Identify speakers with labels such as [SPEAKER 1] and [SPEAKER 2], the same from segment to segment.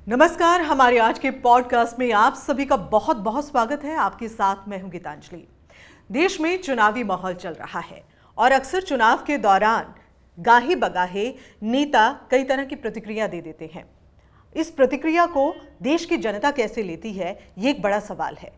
[SPEAKER 1] नमस्कार। हमारे आज के पॉडकास्ट में आप सभी का बहुत बहुत स्वागत है। आपके साथ मैं हूं गीतांजलि। देश में चुनावी माहौल चल रहा है और अक्सर चुनाव के दौरान गाहे बगाहे नेता कई तरह की प्रतिक्रिया दे देते हैं। इस प्रतिक्रिया को देश की जनता कैसे लेती है, ये एक बड़ा सवाल है।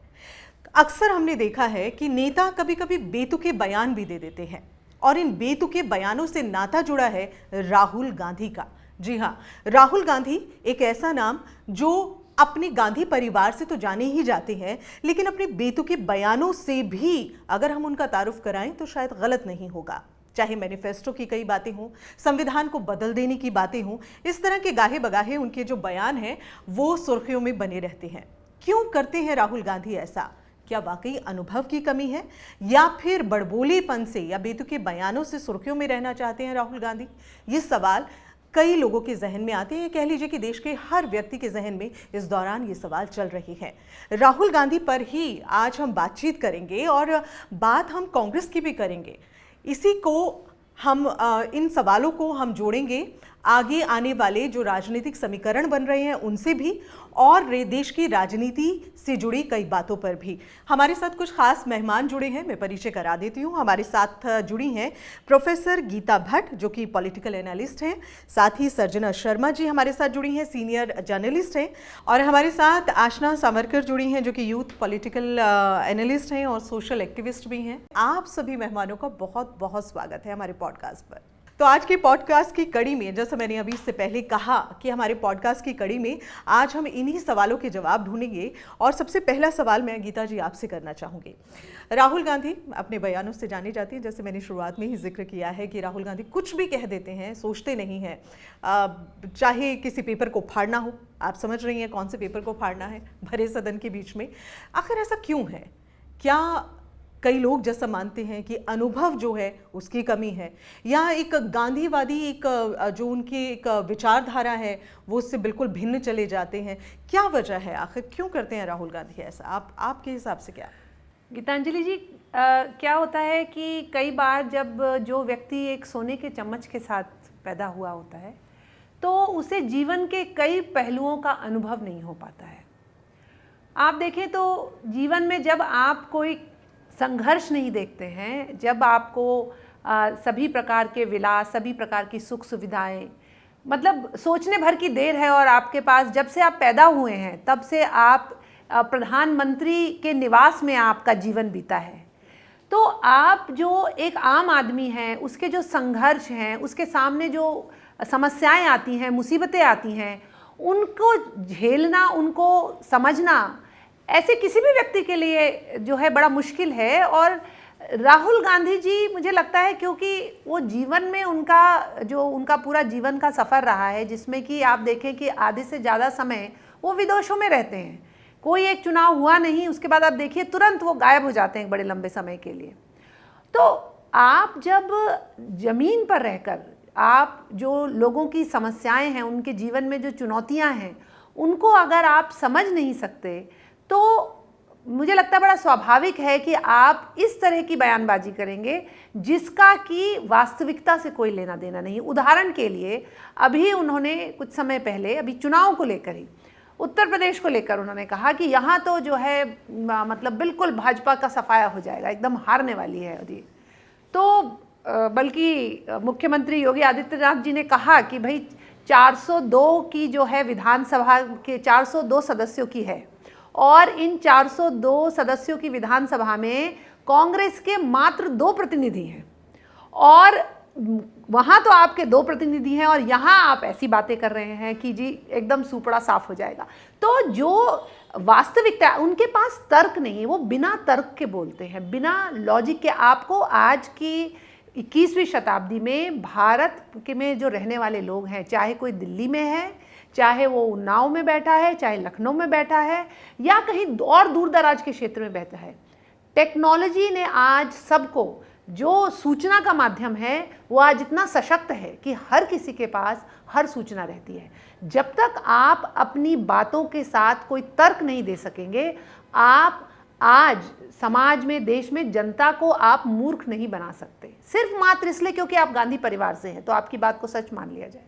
[SPEAKER 1] अक्सर हमने देखा है कि नेता कभी कभी बेतुके बयान भी दे देते हैं और इन बेतुके बयानों से नाता जुड़ा है राहुल गांधी का। जी हाँ, राहुल गांधी एक ऐसा नाम जो अपने गांधी परिवार से तो जाने ही जाते हैं, लेकिन अपने बेतुके बयानों से भी अगर हम उनका तारुफ कराएं तो शायद गलत नहीं होगा। चाहे मैनिफेस्टो की कई बातें हों, संविधान को बदल देने की बातें हों, इस तरह के गाहे बगाहे उनके जो बयान हैं वो सुर्खियों में बने रहते हैं। क्यों करते हैं राहुल गांधी ऐसा? क्या वाकई अनुभव की कमी है या फिर बड़बोलेपन से या बेतुके बयानों से सुर्खियों में रहना चाहते हैं राहुल गांधी? ये सवाल कई लोगों के जहन में आते हैं। कह लीजिए कि देश के हर व्यक्ति के जहन में इस दौरान ये सवाल चल रही है। राहुल गांधी पर ही आज हम बातचीत करेंगे और बात हम कांग्रेस की भी करेंगे। इसी को हम इन सवालों को हम जोड़ेंगे आगे आने वाले जो राजनीतिक समीकरण बन रहे हैं उनसे भी, और देश की राजनीति से जुड़ी कई बातों पर भी। हमारे साथ कुछ खास मेहमान जुड़े हैं, मैं परिचय करा देती हूँ। हमारे साथ जुड़ी हैं प्रोफेसर गीता भट्ट जो कि पॉलिटिकल एनालिस्ट हैं, साथ ही सर्जना शर्मा जी हमारे साथ जुड़ी हैं, सीनियर जर्नलिस्ट हैं, और हमारे साथ आशना सावरकर जुड़ी हैं जो कि यूथ पॉलिटिकल एनालिस्ट हैं और सोशल एक्टिविस्ट भी हैं। आप सभी मेहमानों का बहुत बहुत स्वागत है हमारे पॉडकास्ट पर। तो आज के पॉडकास्ट की कड़ी में, जैसा मैंने अभी इससे पहले कहा कि हमारे पॉडकास्ट की कड़ी में आज हम इन्हीं सवालों के जवाब ढूंढेंगे। और सबसे पहला सवाल मैं गीता जी आपसे करना चाहूँगी। राहुल गांधी अपने बयानों से जाने जाती हैं, जैसे मैंने शुरुआत में ही जिक्र किया है कि राहुल गांधी कुछ भी कह देते हैं, सोचते नहीं हैं। चाहे किसी पेपर को फाड़ना हो, आप समझ रही हैं कौन से पेपर को फाड़ना है भरे सदन के बीच में। आखिर ऐसा क्यों है? क्या कई लोग जैसा मानते हैं कि अनुभव जो है उसकी कमी है, या एक गांधीवादी एक जो उनकी एक विचारधारा है वो उससे बिल्कुल भिन्न चले जाते हैं? क्या वजह है? आखिर क्यों करते हैं राहुल गांधी ऐसा? आपके हिसाब से क्या?
[SPEAKER 2] गीतांजलि जी, क्या होता है कि कई बार जब जो व्यक्ति एक सोने के चम्मच के साथ पैदा हुआ होता है तो उसे जीवन के कई पहलुओं का अनुभव नहीं हो पाता है। आप देखें तो जीवन में जब आप कोई संघर्ष नहीं देखते हैं, जब आपको सभी प्रकार के विलास, सभी प्रकार की सुख सुविधाएं, मतलब सोचने भर की देर है, और आपके पास जब से आप पैदा हुए हैं तब से आप प्रधानमंत्री के निवास में आपका जीवन बीता है, तो आप जो एक आम आदमी हैं उसके जो संघर्ष हैं, उसके सामने जो समस्याएं आती हैं, मुसीबतें आती हैं, उनको झेलना, उनको समझना ऐसे किसी भी व्यक्ति के लिए जो है बड़ा मुश्किल है। और राहुल गांधी जी, मुझे लगता है क्योंकि वो जीवन में उनका पूरा जीवन का सफ़र रहा है जिसमें कि आप देखें कि आधे से ज़्यादा समय वो विदेशों में रहते हैं। कोई एक चुनाव हुआ नहीं, उसके बाद आप देखिए तुरंत वो गायब हो जाते हैं बड़े लंबे समय के लिए। तो आप जब ज़मीन पर रहकर आप जो लोगों की समस्याएं हैं, उनके जीवन में जो चुनौतियां हैं, उनको अगर आप समझ नहीं सकते तो मुझे लगता है बड़ा स्वाभाविक है कि आप इस तरह की बयानबाजी करेंगे जिसका कि वास्तविकता से कोई लेना देना नहीं। उदाहरण के लिए अभी उन्होंने कुछ समय पहले, अभी चुनाव को लेकर ही, उत्तर प्रदेश को लेकर उन्होंने कहा कि यहाँ तो जो है मतलब बिल्कुल भाजपा का सफाया हो जाएगा, एकदम हारने वाली है। और ये तो बल्कि मुख्यमंत्री योगी आदित्यनाथ जी ने कहा कि भाई 402 की जो है विधानसभा के 402 सदस्यों की है, और इन 402 सदस्यों की विधानसभा में कांग्रेस के मात्र 2 प्रतिनिधि हैं, और वहाँ तो आपके 2 प्रतिनिधि हैं और यहाँ आप ऐसी बातें कर रहे हैं कि जी एकदम सुपड़ा साफ हो जाएगा। तो जो वास्तविकता, उनके पास तर्क नहीं है, वो बिना तर्क के बोलते हैं, बिना लॉजिक के। आपको आज की 21वीं शताब्दी में भारत के में जो रहने वाले लोग हैं, चाहे कोई दिल्ली में है, चाहे वो उन्नाव में बैठा है, चाहे लखनऊ में बैठा है, या कहीं और दूर दराज के क्षेत्र में बैठा है, टेक्नोलॉजी ने आज सबको, जो सूचना का माध्यम है वो आज इतना सशक्त है कि हर किसी के पास हर सूचना रहती है। जब तक आप अपनी बातों के साथ कोई तर्क नहीं दे सकेंगे, आप आज समाज में, देश में जनता को आप मूर्ख नहीं बना सकते, सिर्फ मात्र इसलिए क्योंकि आप गांधी परिवार से हैं तो आपकी बात को सच मान लिया जाए।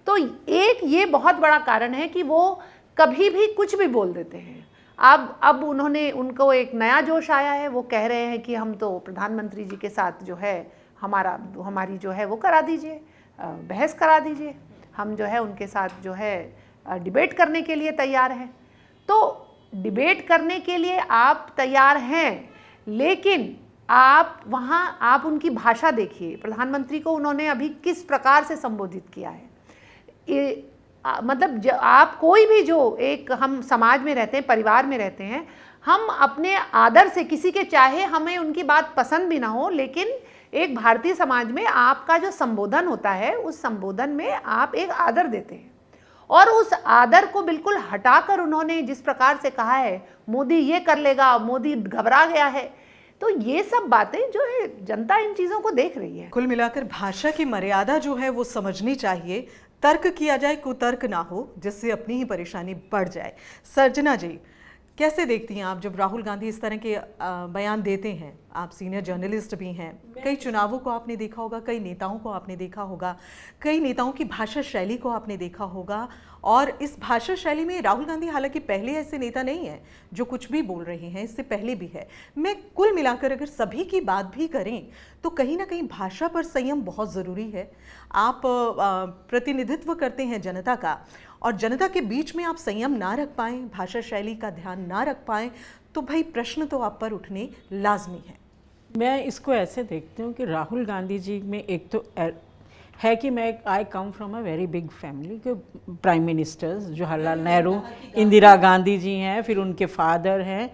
[SPEAKER 2] तो एक ये बहुत बड़ा कारण है कि वो कभी भी कुछ भी बोल देते हैं। अब उनको एक नया जोश आया है, वो कह रहे हैं कि हम तो प्रधानमंत्री जी के साथ जो है हमारी जो है वो करा दीजिए, बहस करा दीजिए, हम जो है उनके साथ जो है डिबेट करने के लिए तैयार हैं। तो डिबेट करने के लिए आप तैयार हैं, लेकिन आप उनकी भाषा देखिए, प्रधानमंत्री को उन्होंने अभी किस प्रकार से संबोधित किया है। मतलब आप कोई भी जो एक हम समाज में रहते हैं, परिवार में रहते हैं, हम अपने आदर से किसी के, चाहे हमें उनकी बात पसंद भी ना हो, लेकिन एक भारतीय समाज में आपका जो संबोधन होता है, उस संबोधन में आप एक आदर देते हैं। और उस आदर को बिल्कुल हटाकर उन्होंने जिस प्रकार से कहा है, मोदी ये कर लेगा, मोदी घबरा गया है, तो ये सब बातें जो है जनता इन चीज़ों को देख रही है।
[SPEAKER 1] कुल मिलाकर भाषा की मर्यादा जो है वो समझनी चाहिए, तर्क किया जाए, कुतर्क ना हो, जिससे अपनी ही परेशानी बढ़ जाए। सर्जना जी, कैसे देखती हैं आप जब राहुल गांधी इस तरह के बयान देते हैं? आप सीनियर जर्नलिस्ट भी हैं, कई चुनावों को आपने देखा होगा, कई नेताओं को आपने देखा होगा, कई नेताओं की भाषा शैली को आपने देखा होगा, और इस भाषा शैली में राहुल गांधी हालांकि पहले ऐसे नेता नहीं है जो कुछ भी बोल रहे हैं, इससे पहले भी है। मैं कुल मिलाकर अगर सभी की बात भी करें तो कहीं ना कहीं भाषा पर संयम बहुत ज़रूरी है। आप प्रतिनिधित्व करते हैं जनता का, और जनता के बीच में आप संयम ना रख पाएँ, भाषा शैली का ध्यान ना रख पाएँ, तो भाई प्रश्न तो आप पर उठने लाजमी है।
[SPEAKER 3] मैं इसको ऐसे देखती हूँ कि राहुल गांधी जी में एक तो है कि I come from a very big family के प्राइम मिनिस्टर्स, जवाहरलाल नेहरू, इंदिरा गांधी जी हैं, फिर उनके फादर हैं,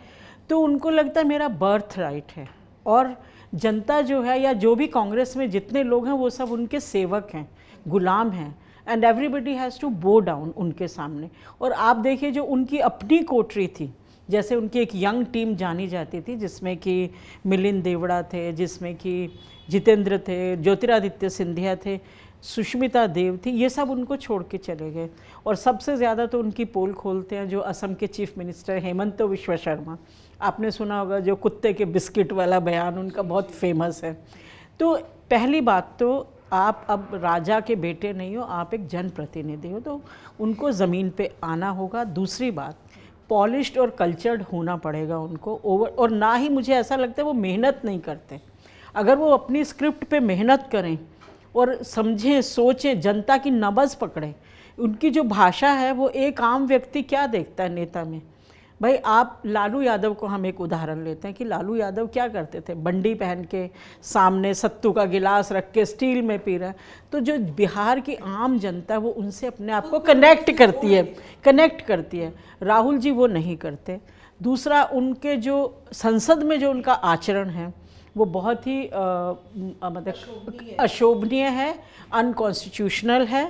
[SPEAKER 3] तो उनको लगता है मेरा बर्थ राइट है। और जनता जो है या जो भी कांग्रेस में जितने लोग हैं वो सब उनके सेवक हैं, गुलाम हैं, and everybody has to bow down उनके सामने। और आप देखिए जो उनकी अपनी कोटरी थी, जैसे उनकी एक यंग टीम जानी जाती थी जिसमें कि मिलिंद देवड़ा थे, जिसमें कि जितेंद्र थे, ज्योतिरादित्य सिंधिया थे, सुष्मिता देव थी, ये सब उनको छोड़ के चले गए। और सबसे ज़्यादा तो उनकी पोल खोलते हैं जो असम के चीफ मिनिस्टर हेमंत बिश्व शर्मा, आपने सुना होगा, जो कुत्ते के बिस्किट वाला बयान उनका बहुत फेमस है। तो पहली बात तो आप अब राजा के बेटे नहीं हो, आप एक जनप्रतिनिधि हो, तो उनको ज़मीन पे आना होगा। दूसरी बात, पॉलिश्ड और कल्चर्ड होना पड़ेगा उनको और ना ही मुझे ऐसा लगता है वो मेहनत नहीं करते। अगर वो अपनी स्क्रिप्ट पे मेहनत करें और समझें, सोचें, जनता की नब्ज़ पकड़ें, उनकी जो भाषा है वो एक आम व्यक्ति क्या देखता है नेता में। भाई आप लालू यादव को हम एक उदाहरण लेते हैं कि लालू यादव क्या करते थे, बंडी पहन के सामने सत्तू का गिलास रख के स्टील में पी रहे हैं। तो जो बिहार की आम जनता है वो उनसे अपने आप को कनेक्ट करती है। राहुल जी वो नहीं करते। दूसरा, उनके जो संसद में जो उनका आचरण है वो बहुत ही मतलब अशोभनीय है, अनकॉन्स्टिट्यूशनल है,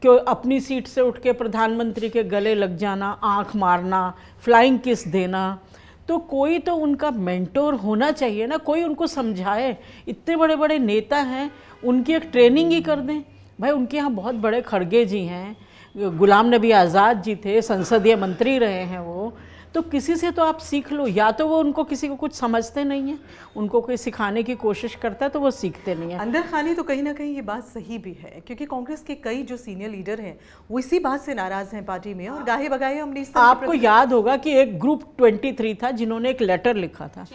[SPEAKER 3] कि अपनी सीट से उठ के प्रधानमंत्री के गले लग जाना, आंख मारना, फ्लाइंग किस देना। तो कोई तो उनका मेंटोर होना चाहिए ना, कोई उनको समझाए। इतने बड़े बड़े नेता हैं, उनकी एक ट्रेनिंग ही कर दें। भाई उनके यहाँ बहुत बड़े खड़गे जी हैं, गुलाम नबी आज़ाद जी थे, संसदीय मंत्री रहे हैं वो, तो किसी से तो आप सीख लो। या तो वो उनको किसी को कुछ समझते नहीं है, उनको कोई सिखाने की कोशिश करता है तो वो सीखते नहीं है।
[SPEAKER 1] अंदर खानी तो कहीं ना कहीं ये बात सही भी है, क्योंकि कांग्रेस के कई जो सीनियर लीडर हैं वो इसी बात से नाराज हैं पार्टी में, और गाहे बगाहे हमने इस
[SPEAKER 3] आपको याद होगा कि एक ग्रुप 23 था जिन्होंने एक लेटर लिखा था।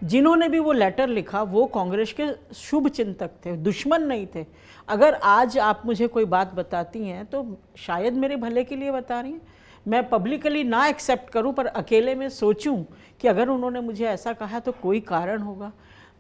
[SPEAKER 3] जिन्होंने भी वो लेटर लिखा वो कांग्रेस के शुभ चिंतक थे, दुश्मन नहीं थे। अगर आज आप मुझे कोई बात बताती हैं तो शायद मेरे भले के लिए बता रही हैं, मैं पब्लिकली ना एक्सेप्ट करूं, पर अकेले में सोचूं कि अगर उन्होंने मुझे ऐसा कहा तो कोई कारण होगा।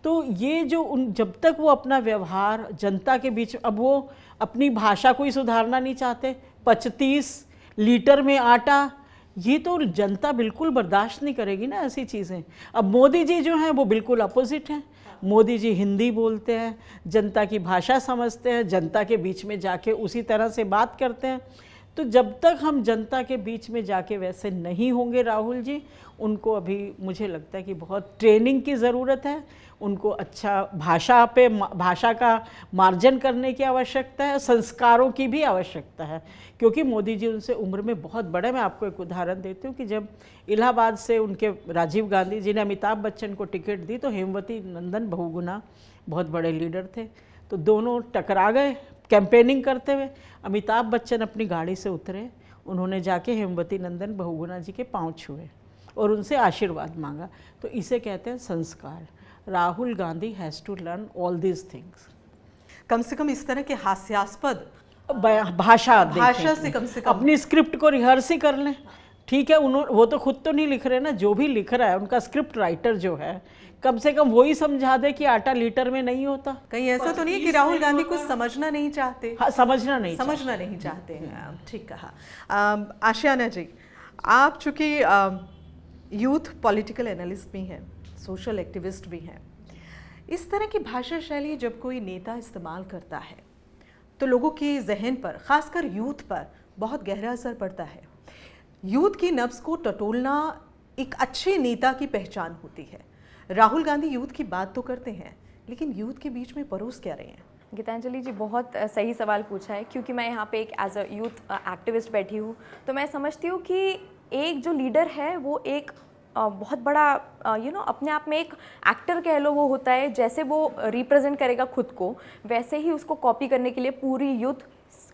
[SPEAKER 3] तो ये जो जब तक वो अपना व्यवहार जनता के बीच, अब वो अपनी भाषा को ही सुधारना नहीं चाहते, 35 लीटर में आटा, ये तो जनता बिल्कुल बर्दाश्त नहीं करेगी ना ऐसी चीज़ें। अब मोदी जी जो हैं वो बिल्कुल अपोजिट हैं। मोदी जी हिंदी बोलते हैं, जनता की भाषा समझते हैं, जनता के बीच में जाके उसी तरह से बात करते हैं। तो जब तक हम जनता के बीच में जाके वैसे नहीं होंगे राहुल जी, उनको अभी मुझे लगता है कि बहुत ट्रेनिंग की ज़रूरत है। उनको अच्छा भाषा का मार्जन करने की आवश्यकता है, संस्कारों की भी आवश्यकता है, क्योंकि मोदी जी उनसे उम्र में बहुत बड़े। मैं आपको एक उदाहरण देती हूँ कि जब इलाहाबाद से उनके राजीव गांधी जी ने अमिताभ बच्चन को टिकट दी तो हेमवती नंदन बहुगुणा बहुत बड़े लीडर थे, तो दोनों टकरा गए कैंपेनिंग करते हुए अमिताभ बच्चन अपनी गाड़ी से उतरे, उन्होंने जाके हेमवती नंदन बहुगुणा जी के पांव छुए और उनसे आशीर्वाद मांगा। तो इसे कहते हैं संस्कार। Rahul Gandhi has to learn all these things.
[SPEAKER 1] कम से कम इस तरह के हास्यास्पद
[SPEAKER 3] भाषा
[SPEAKER 1] से कम से कम
[SPEAKER 3] अपनी स्क्रिप्ट को रिहर्स ही कर लें। ठीक है, वो तो खुद तो नहीं लिख रहे ना, जो भी लिख रहा है उनका स्क्रिप्ट राइटर जो है कम से कम वही समझा दे कि आटा लीटर में नहीं होता।
[SPEAKER 1] कहीं ऐसा तो नहीं है कि राहुल गांधी कुछ समझना नहीं चाहते?
[SPEAKER 3] हाँ, समझना नहीं
[SPEAKER 1] चाहते हैं। ठीक कहा। आशियाना जी, आप चूंकि यूथ पॉलिटिकल एनालिस्ट भी हैं, सोशल एक्टिविस्ट भी हैं, इस तरह की भाषा शैली जब कोई नेता इस्तेमाल करता है तो लोगों की जहन पर, खासकर यूथ पर बहुत गहरा असर पड़ता है। यूथ की नब्ज को टटोलना एक अच्छे नेता की पहचान होती है। राहुल गांधी यूथ की बात तो करते हैं, लेकिन यूथ के बीच में परोस क्या रहे हैं?
[SPEAKER 4] गीतांजलि जी, बहुत सही सवाल पूछा है, क्योंकि मैं यहाँ पे एक एज अ यूथ एक्टिविस्ट बैठी हूँ। तो मैं समझती हूँ कि एक जो लीडर है वो एक बहुत बड़ा अपने आप में एक एक्टर कह लो वो होता है। जैसे वो रिप्रेजेंट करेगा खुद को, वैसे ही उसको कॉपी करने के लिए पूरी यूथ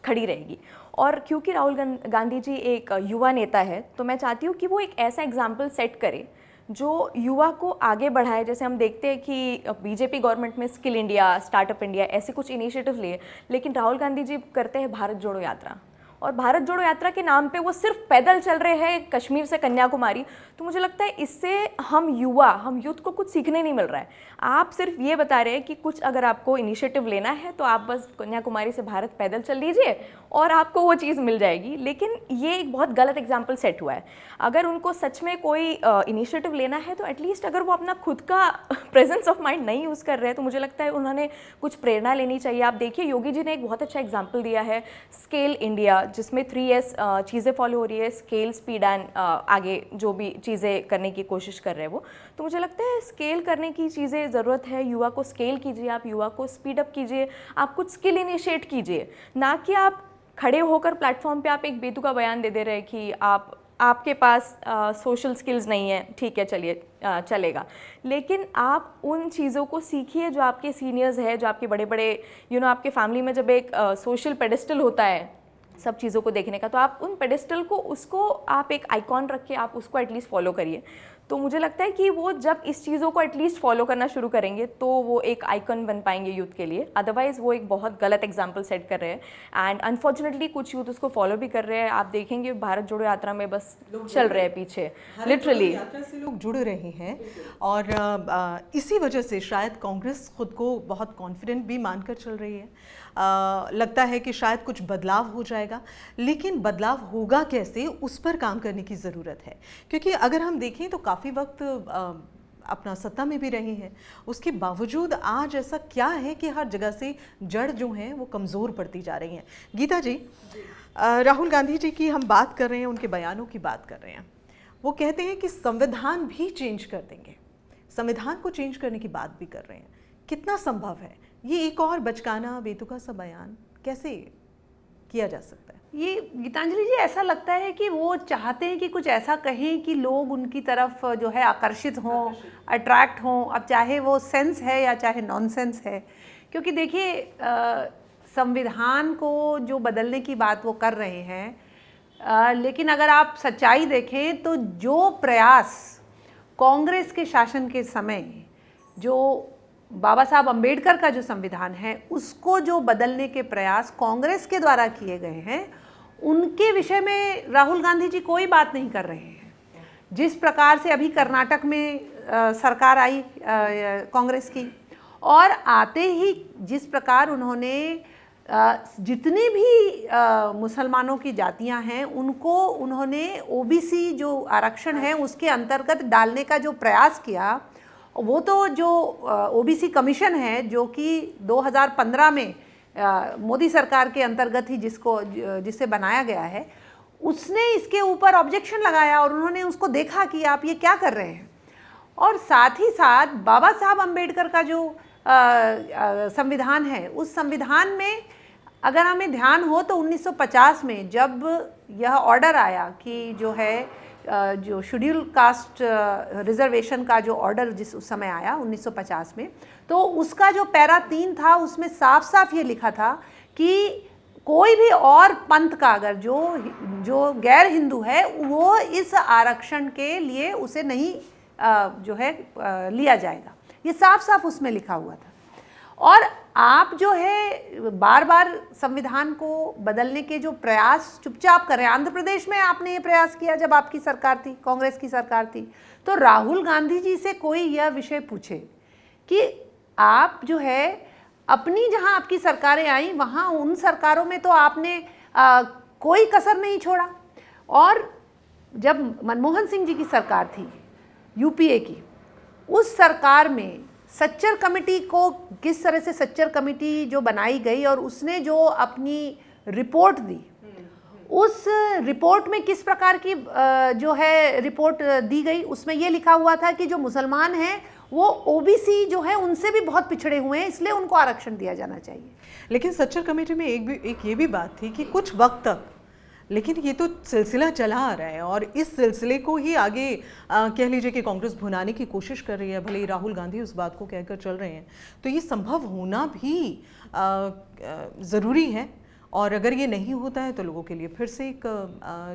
[SPEAKER 4] खड़ी रहेगी। और क्योंकि राहुल गांधी जी एक युवा नेता है, तो मैं चाहती हूँ कि वो एक ऐसा एग्जाम्पल सेट करे जो युवा को आगे बढ़ाए। जैसे हम देखते हैं कि बीजेपी गवर्नमेंट में स्किल इंडिया, स्टार्टअप इंडिया ऐसे कुछ इनिशिएटिव लिए, लेकिन राहुल गांधी जी करते हैं भारत जोड़ो यात्रा। और भारत जोड़ो यात्रा के नाम पे वो सिर्फ पैदल चल रहे हैं कश्मीर से कन्याकुमारी। तो मुझे लगता है इससे हम यूथ को कुछ सीखने नहीं मिल रहा है। आप सिर्फ ये बता रहे हैं कि कुछ अगर आपको इनिशिएटिव लेना है तो आप बस कन्याकुमारी से भारत पैदल चल लीजिए और आपको वो चीज़ मिल जाएगी। लेकिन ये एक बहुत गलत एग्जाम्पल सेट हुआ है। अगर उनको सच में कोई इनिशिएटिव लेना है तो एटलीस्ट अगर वो अपना खुद का प्रेजेंस ऑफ माइंड नहीं यूज़ कर रहे हैं तो मुझे लगता है उन्होंने कुछ प्रेरणा लेनी चाहिए। आप देखिए, योगी जी ने एक बहुत अच्छा एग्जाम्पल दिया है, स्केल इंडिया, जिसमें 3S चीज़ें फॉलो हो रही है, स्केल, स्पीड एंड आगे जो भी चीज़ें करने की कोशिश कर रहे हैं वो। तो मुझे लगता है स्केल करने की चीज़ें ज़रूरत है। युवा को स्केल कीजिए, आप युवा को स्पीड अप कीजिए, आप कुछ स्किल इनिशिएट कीजिए, ना कि आप खड़े होकर प्लेटफॉर्म पे आप एक बेतुका बयान दे रहे हैं कि आपके पास सोशल स्किल्स नहीं है। ठीक है, चलिए चलेगा, लेकिन आप उन चीज़ों को सीखिए जो आपके सीनियर्स हैं, जो आपके बड़े बड़े आपके फैमिली में जब एक सोशल पेडेस्टल होता है सब चीज़ों को देखने का, तो आप उन पेडेस्टल को, उसको आप एक आइकॉन रख के आप उसको एटलीस्ट फॉलो करिए। तो मुझे लगता है कि वो जब इस चीज़ों को एटलीस्ट फॉलो करना शुरू करेंगे तो वो एक आइकन बन पाएंगे यूथ के लिए। अदरवाइज वो एक बहुत गलत एग्जाम्पल सेट कर रहे हैं एंड अनफॉर्चुनेटली कुछ यूथ उसको फॉलो भी कर रहे हैं। आप देखेंगे भारत जोड़ो यात्रा में बस चल रहे हैं पीछे, लिटरली
[SPEAKER 1] यात्रा से लोग जुड़ रहे हैं और इसी वजह से शायद कांग्रेस खुद को बहुत कॉन्फिडेंट भी मानकर चल रही है। लगता है कि शायद कुछ बदलाव हो जाएगा, लेकिन बदलाव होगा कैसे, उस पर काम करने की ज़रूरत है। क्योंकि अगर हम देखें तो काफ़ी वक्त अपना सत्ता में भी रहे हैं, उसके बावजूद आज ऐसा क्या है कि हर जगह से जड़ जो हैं वो कमज़ोर पड़ती जा रही हैं। गीता जी, राहुल गांधी जी की हम बात कर रहे हैं, उनके बयानों की बात कर रहे हैं। वो कहते हैं कि संविधान भी चेंज कर देंगे, संविधान को चेंज करने की बात भी कर रहे हैं। कितना संभव है ये एक और बचकाना बेतुका सा बयान कैसे किया जा सकता है?
[SPEAKER 2] ये गीतांजलि जी, ऐसा लगता है कि वो चाहते हैं कि कुछ ऐसा कहें कि लोग उनकी तरफ जो है आकर्षित हों, अट्रैक्ट हों, अब चाहे वो सेंस है या चाहे नॉनसेंस है। क्योंकि देखिए, संविधान को जो बदलने की बात वो कर रहे हैं, लेकिन अगर आप सच्चाई देखें तो जो प्रयास कांग्रेस के शासन के समय जो बाबा साहब अंबेडकर का जो संविधान है उसको जो बदलने के प्रयास कांग्रेस के द्वारा किए गए हैं, उनके विषय में राहुल गांधी जी कोई बात नहीं कर रहे हैं। जिस प्रकार से अभी कर्नाटक में सरकार आई कांग्रेस की, और आते ही जिस प्रकार उन्होंने जितनी भी मुसलमानों की जातियां हैं उनको उन्होंने ओबीसी जो आरक्षण है उसके अंतर्गत डालने का जो प्रयास किया, वो तो जो ओबीसी कमीशन है जो कि 2015 में मोदी सरकार के अंतर्गत ही जिसे बनाया गया है, उसने इसके ऊपर ऑब्जेक्शन लगाया और उन्होंने उसको देखा कि आप ये क्या कर रहे हैं। और साथ ही साथ बाबा साहब अंबेडकर का जो संविधान है, उस संविधान में अगर हमें ध्यान हो तो 1950 में जब यह ऑर्डर आया कि जो है जो शेड्यूल कास्ट रिजर्वेशन का जो ऑर्डर जिस उस समय आया 1950 में, तो उसका जो पैरा 3 था उसमें साफ साफ ये लिखा था कि कोई भी और पंथ का अगर जो गैर हिंदू है वो इस आरक्षण के लिए उसे नहीं जो है लिया जाएगा। ये साफ साफ उसमें लिखा हुआ था। और आप जो है बार बार संविधान को बदलने के जो प्रयास चुपचाप कर रहे हैं, आंध्र प्रदेश में आपने ये प्रयास किया जब आपकी सरकार थी, कांग्रेस की सरकार थी, तो राहुल गांधी जी से कोई यह विषय पूछे कि आप जो है अपनी जहां आपकी सरकारें आई वहां उन सरकारों में तो आपने कोई कसर नहीं छोड़ा। और जब मनमोहन सिंह जी की सरकार थी यूपीए की, उस सरकार में सच्चर कमेटी को किस तरह से सच्चर कमेटी जो बनाई गई और उसने जो अपनी रिपोर्ट दी, उस रिपोर्ट में किस प्रकार की जो है रिपोर्ट दी गई, उसमें ये लिखा हुआ था कि जो मुसलमान हैं वो ओबीसी जो है उनसे भी बहुत पिछड़े हुए हैं, इसलिए उनको आरक्षण दिया जाना चाहिए।
[SPEAKER 1] लेकिन सच्चर कमेटी में एक ये भी बात थी कि कुछ वक्त तक, लेकिन ये तो सिलसिला चला आ रहा है और इस सिलसिले को ही आगे कह लीजिए कि कांग्रेस भुनाने की कोशिश कर रही है, भले ही राहुल गांधी उस बात को कहकर चल रहे हैं। तो ये संभव होना भी ज़रूरी है, और अगर ये नहीं होता है तो लोगों के लिए फिर से एक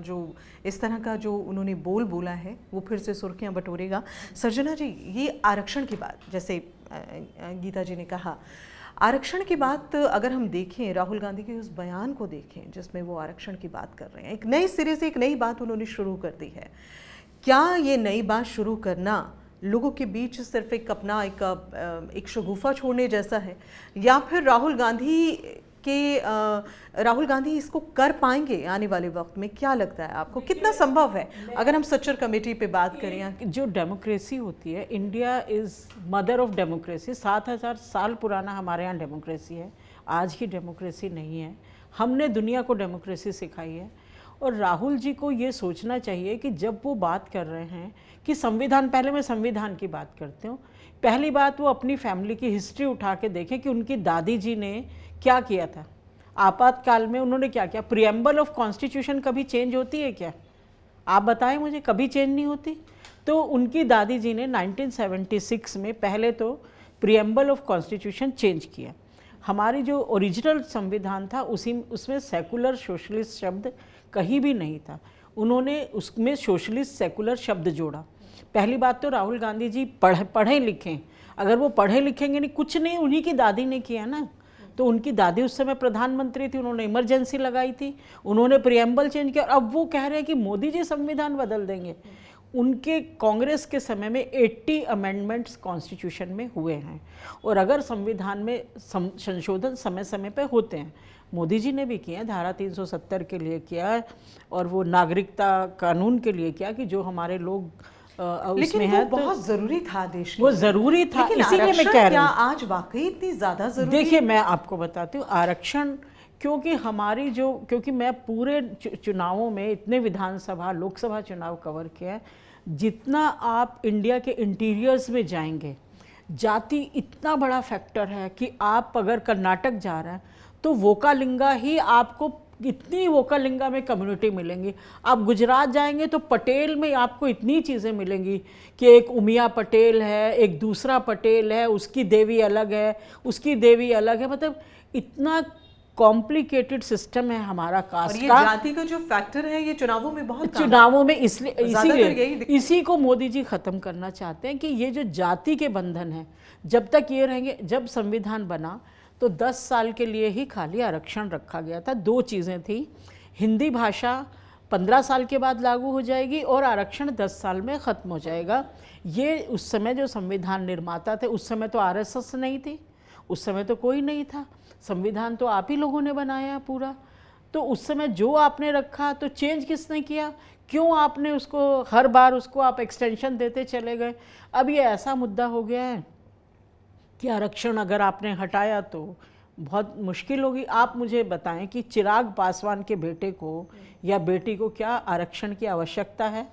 [SPEAKER 1] जो इस तरह का जो उन्होंने बोला है वो फिर से सुर्खियां बटोरेगा। सर्जना जी, ये आरक्षण की बात, जैसे गीता जी ने कहा, आरक्षण की बात अगर हम देखें, राहुल गांधी के उस बयान को देखें जिसमें वो आरक्षण की बात कर रहे हैं, एक नए सिरे से एक नई बात उन्होंने शुरू कर दी है। क्या ये नई बात शुरू करना लोगों के बीच सिर्फ एक अपना एक शगुफा छोड़ने जैसा है, या फिर राहुल गांधी इसको कर पाएंगे आने वाले वक्त में? क्या लगता है आपको, कितना संभव है अगर हम सच्चर कमेटी पे बात करें?
[SPEAKER 3] जो डेमोक्रेसी होती है, India is mother of democracy. 7000 साल पुराना हमारे यहाँ डेमोक्रेसी है, आज की डेमोक्रेसी नहीं है। हमने दुनिया को डेमोक्रेसी सिखाई है। और राहुल जी को ये सोचना चाहिए कि जब वो बात कर रहे हैं कि संविधान, पहले मैं संविधान की बात करती हूँ। पहली बात, वो अपनी फैमिली की हिस्ट्री उठा के देखें कि उनकी दादी जी ने क्या किया था आपातकाल में। उन्होंने क्या किया? प्रीएम्बल ऑफ कॉन्स्टिट्यूशन कभी चेंज होती है क्या? आप बताएं मुझे, कभी चेंज नहीं होती। तो उनकी दादी जी ने 1976 में पहले तो प्रीएम्बल ऑफ कॉन्स्टिट्यूशन चेंज किया। हमारी जो ओरिजिनल संविधान था उसमें सेकुलर सोशलिस्ट शब्द कहीं भी नहीं था। उन्होंने उसमें सोशलिस्ट सेकुलर शब्द जोड़ा। पहली बात तो राहुल गांधी जी पढ़े लिखें, अगर वो पढ़े लिखेंगे नहीं, कुछ नहीं उन्हीं की दादी ने किया ना। तो उनकी दादी उस समय प्रधानमंत्री थी, उन्होंने इमरजेंसी लगाई थी, उन्होंने प्रीएम्बल चेंज किया। अब वो कह रहे हैं कि मोदी जी संविधान बदल देंगे। उनके कांग्रेस के समय में 80 अमेंडमेंट्स कॉन्स्टिट्यूशन में हुए हैं, और अगर संविधान में संशोधन समय समय पर होते हैं, मोदी जी ने भी किया, धारा 370 के लिए किया, और वो नागरिकता कानून के लिए किया कि जो हमारे लोग
[SPEAKER 1] लेकिन वो बहुत जरूरी था देश के,
[SPEAKER 3] वो जरूरी था, इसीलिए मैं कह रही हूँ
[SPEAKER 1] आज वाकई इतनी ज्यादा जरूरी।
[SPEAKER 3] देखिए, मैं आपको बताती हूँ, आरक्षण क्योंकि मैं पूरे चुनावों में इतने विधानसभा लोकसभा चुनाव कवर किया, जितना आप इंडिया के इंटीरियर्स में जाएंगे, जाति इतना बड़ा फैक्टर है कि आप अगर कर्नाटक जा रहे हैं तो वोकालिंगा ही आपको, इतनी वोकालिंगा में कम्युनिटी मिलेंगी। आप गुजरात जाएंगे तो पटेल में आपको इतनी चीज़ें मिलेंगी कि एक उमिया पटेल है, एक दूसरा पटेल है, उसकी देवी अलग है, उसकी देवी अलग है। मतलब इतना कॉम्प्लिकेटेड सिस्टम है हमारा कास्ट
[SPEAKER 1] और ये
[SPEAKER 3] का।
[SPEAKER 1] जाति का जो फैक्टर है ये चुनावों में बहुत
[SPEAKER 3] चुनावों में इसलिए इसी को मोदी जी ख़त्म करना चाहते हैं कि ये जो जाति के बंधन है, जब तक ये रहेंगे। जब संविधान बना तो 10 साल के लिए ही खाली आरक्षण रखा गया था। 2 चीज़ें थी, हिंदी भाषा 15 साल के बाद लागू हो जाएगी और आरक्षण 10 साल में ख़त्म हो जाएगा। ये उस समय जो संविधान निर्माता थे, उस समय तो आरएसएस नहीं थी, उस समय तो कोई नहीं था, संविधान तो आप ही लोगों ने बनाया पूरा। तो उस समय जो आपने रखा तो चेंज किसने किया? क्यों आपने उसको हर बार उसको आप एक्सटेंशन देते चले गए? अब ये ऐसा मुद्दा हो गया है कि आरक्षण अगर आपने हटाया तो बहुत मुश्किल होगी। आप मुझे बताएं कि चिराग पासवान के बेटे को या बेटी को क्या आरक्षण की आवश्यकता है?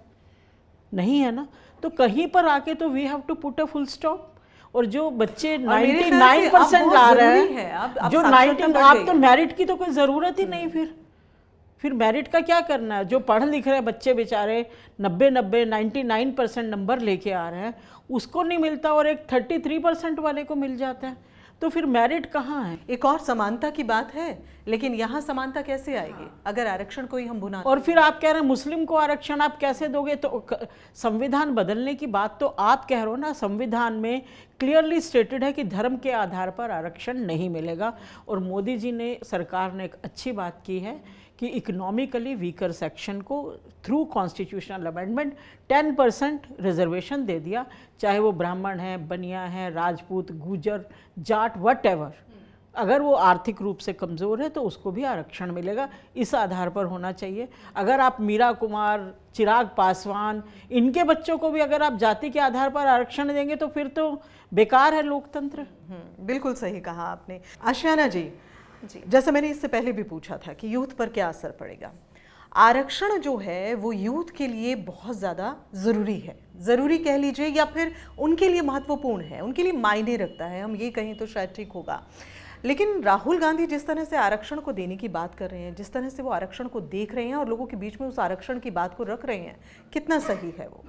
[SPEAKER 3] नहीं है ना। तो कहीं पर आके तो we have to put a full stop. और जो बच्चे 99% ला रहे हैं, जो 90, आप तो मेरिट की तो कोई ज़रूरत ही नहीं। फिर मेरिट का क्या करना है? जो पढ़ लिख रहे बच्चे बेचारे 99% नंबर लेके आ रहे हैं, उसको नहीं मिलता और एक 33% वाले को मिल जाता है। तो फिर मेरिट कहाँ है?
[SPEAKER 1] एक और समानता की बात है, लेकिन यहाँ समानता कैसे आएगी अगर आरक्षण को ही हम भुना?
[SPEAKER 3] और फिर आप कह रहे हैं मुस्लिम को आरक्षण आप कैसे दोगे? तो संविधान बदलने की बात तो आप कह रहे हो ना, संविधान में क्लियरली स्टेटेड है कि धर्म के आधार पर आरक्षण नहीं मिलेगा। और मोदी जी ने, सरकार ने एक अच्छी बात की है कि इकोनॉमिकली वीकर सेक्शन को थ्रू कॉन्स्टिट्यूशनल अमेंडमेंट 10% रिजर्वेशन दे दिया, चाहे वो ब्राह्मण है, बनिया है, राजपूत, गुजर, जाट, वट अगर वो आर्थिक रूप से कमज़ोर है तो उसको भी आरक्षण मिलेगा। इस आधार पर होना चाहिए। अगर आप मीरा कुमार, चिराग पासवान, इनके बच्चों को भी अगर आप जाति के आधार पर आरक्षण देंगे तो फिर तो बेकार है लोकतंत्र।
[SPEAKER 1] बिल्कुल सही कहा आपने। आशियाना जी, जैसे मैंने इससे पहले भी पूछा था कि यूथ पर क्या असर पड़ेगा, आरक्षण जो है वो यूथ के लिए बहुत ज़्यादा ज़रूरी है, ज़रूरी कह लीजिए या फिर उनके लिए महत्वपूर्ण है, उनके लिए मायने रखता है, हम ये कहें तो शायद ठीक होगा। लेकिन राहुल गांधी जिस तरह से आरक्षण को देने की बात कर रहे हैं, जिस तरह से वो आरक्षण को देख रहे हैं और लोगों के बीच में उस आरक्षण की बात को रख रहे हैं, कितना सही है वो?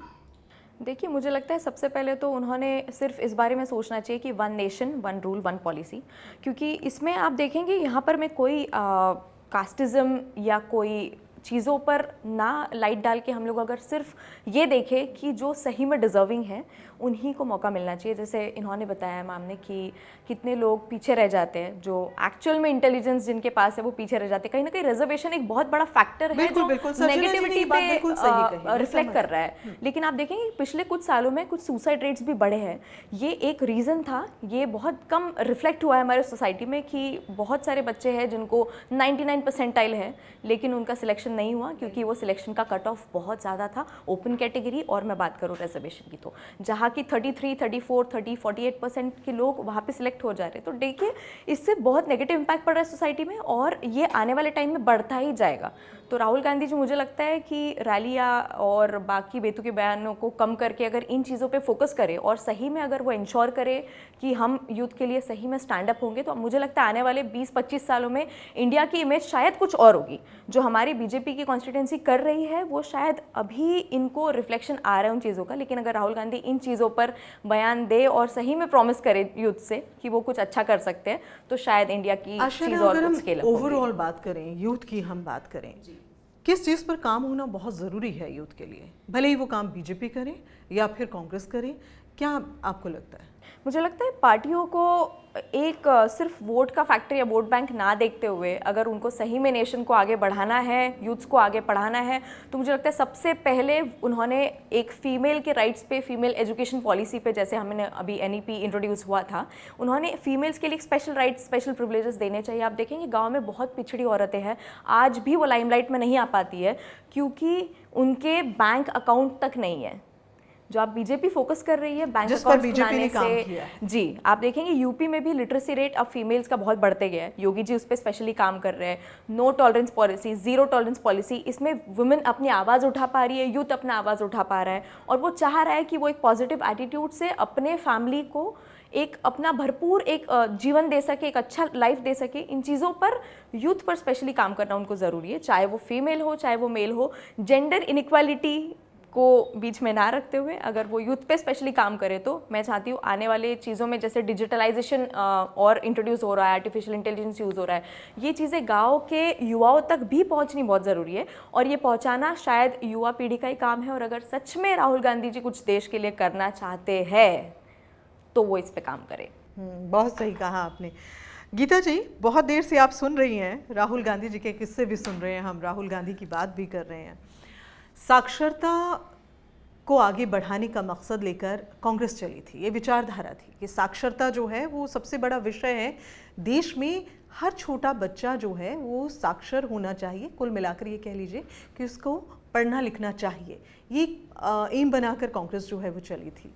[SPEAKER 4] देखिए, मुझे लगता है सबसे पहले तो उन्होंने सिर्फ इस बारे में सोचना चाहिए कि 1 नेशन 1 रूल 1 पॉलिसी, क्योंकि इसमें आप देखेंगे यहाँ पर मैं कोई कास्टिज़म या कोई चीज़ों पर ना लाइट डाल के हम लोग अगर सिर्फ ये देखें कि जो सही में डिज़र्विंग है उन्हीं को मौका मिलना चाहिए। जैसे इन्होंने बताया मैम ने कि कितने लोग पीछे रह जाते हैं, जो एक्चुअल में इंटेलिजेंस जिनके पास है वो पीछे रह जाते हैं। कहीं ना कहीं रिजर्वेशन एक बहुत बड़ा फैक्टर है जो नेगेटिविटी पे रिफ्लेक्ट कर रहा है। लेकिन आप देखेंगे पिछले कुछ सालों में कुछ सुसाइड रेट्स भी बढ़े हैं। ये एक रीज़न था, ये बहुत कम रिफ्लेक्ट हुआ है हमारे सोसाइटी में कि बहुत सारे बच्चे हैं जिनको 99 परसेंटाइल है लेकिन उनका सिलेक्शन नहीं हुआ क्योंकि वो सिलेक्शन का कट ऑफ बहुत ज़्यादा था ओपन कैटेगरी। और मैं बात करूँ रिजर्वेशन की तो जहाँ की 33, 34, 30, 48% के लोग वहाँ पे सिलेक्ट हो जा रहे हैं। तो देखिए, इससे बहुत नेगेटिव इम्पैक्ट पड़ रहा है सोसाइटी में और ये आने वाले टाइम में बढ़ता ही जाएगा। तो राहुल गांधी जी मुझे लगता है कि रैलियाँ और बाकी बेतुके बयानों को कम करके अगर इन चीज़ों पे फोकस करें और सही में अगर वो इंश्योर करे कि हम यूथ के लिए सही में स्टैंड अप होंगे, तो मुझे लगता है आने वाले 20-25 सालों में इंडिया की इमेज शायद कुछ और होगी। जो हमारी बीजेपी की कॉन्स्टिट्यूंसी कर रही है वो शायद अभी इनको रिफ्लेक्शन आ रहा है उन चीज़ों का, लेकिन अगर राहुल गांधी इन चीज़ों पर बयान दे और सही में प्रॉमिस करे यूथ से कि वो कुछ अच्छा कर सकते हैं, तो शायद इंडिया की चीज़ और स्केल अप होगी।
[SPEAKER 1] ओवरऑल बात करें, यूथ की हम बात करें, किस चीज़ पर काम होना बहुत ज़रूरी है यूथ के लिए, भले ही वो काम बीजेपी करे या फिर कांग्रेस करे, क्या आपको लगता है?
[SPEAKER 4] मुझे लगता है पार्टियों को एक सिर्फ वोट का फैक्टर या वोट बैंक ना देखते हुए अगर उनको सही में नेशन को आगे बढ़ाना है, यूथ्स को आगे पढ़ाना है, तो मुझे लगता है सबसे पहले उन्होंने एक फ़ीमेल के राइट्स पे, फीमेल एजुकेशन पॉलिसी पे, जैसे हमने अभी NEP इंट्रोड्यूस हुआ था, उन्होंने फीमेल्स के लिए स्पेशल राइट्स, स्पेशल प्रिविलेजेस देने चाहिए। आप देखेंगे गाँव में बहुत पिछड़ी औरतें हैं, आज भी वो लाइमलाइट में नहीं आ पाती है क्योंकि उनके बैंक अकाउंट तक नहीं है। जो आप बीजेपी फोकस कर रही है बैंक अकाउंट बनाने से, जी आप देखेंगे यूपी में भी लिटरेसी रेट अब फीमेल्स का बहुत बढ़ते गया है। योगी जी उस पर स्पेशली काम कर रहे हैं। No tolerance policy, zero tolerance policy, इसमें वुमेन अपनी आवाज़ उठा पा रही है, यूथ अपना आवाज़ उठा पा रहा है और वो चाह रहा है कि वो एक पॉजिटिव एटीट्यूड से अपने फैमिली को एक अपना भरपूर एक जीवन दे सके, एक अच्छा लाइफ दे सके। इन चीज़ों पर यूथ पर स्पेशली काम करना उनको ज़रूरी है, चाहे वो फीमेल हो चाहे वो मेल हो। जेंडर इनइक्वालिटी को बीच में ना रखते हुए अगर वो यूथ पे स्पेशली काम करे, तो मैं चाहती हूँ आने वाले चीज़ों में जैसे डिजिटलाइजेशन और इंट्रोड्यूस हो रहा है, आर्टिफिशियल इंटेलिजेंस यूज़ हो रहा है, ये चीज़ें गाँव के युवाओं तक भी पहुँचनी बहुत ज़रूरी है और ये पहुँचाना शायद युवा पीढ़ी का ही काम है। और अगर सच में राहुल गांधी जी कुछ देश के लिए करना चाहते हैं तो वो इस पे काम करें।
[SPEAKER 1] बहुत सही कहा आपने। गीता जी, बहुत देर से आप सुन रही हैं, राहुल गांधी जी के किस्से भी सुन रहे हैं, हम राहुल गांधी की बात भी कर रहे हैं। साक्षरता को आगे बढ़ाने का मकसद लेकर कांग्रेस चली थी, ये विचारधारा थी कि साक्षरता जो है वो सबसे बड़ा विषय है। देश में हर छोटा बच्चा जो है वो साक्षर होना चाहिए, कुल मिलाकर ये कह लीजिए कि उसको पढ़ना लिखना चाहिए। ये एम बनाकर कांग्रेस जो है वो चली थी।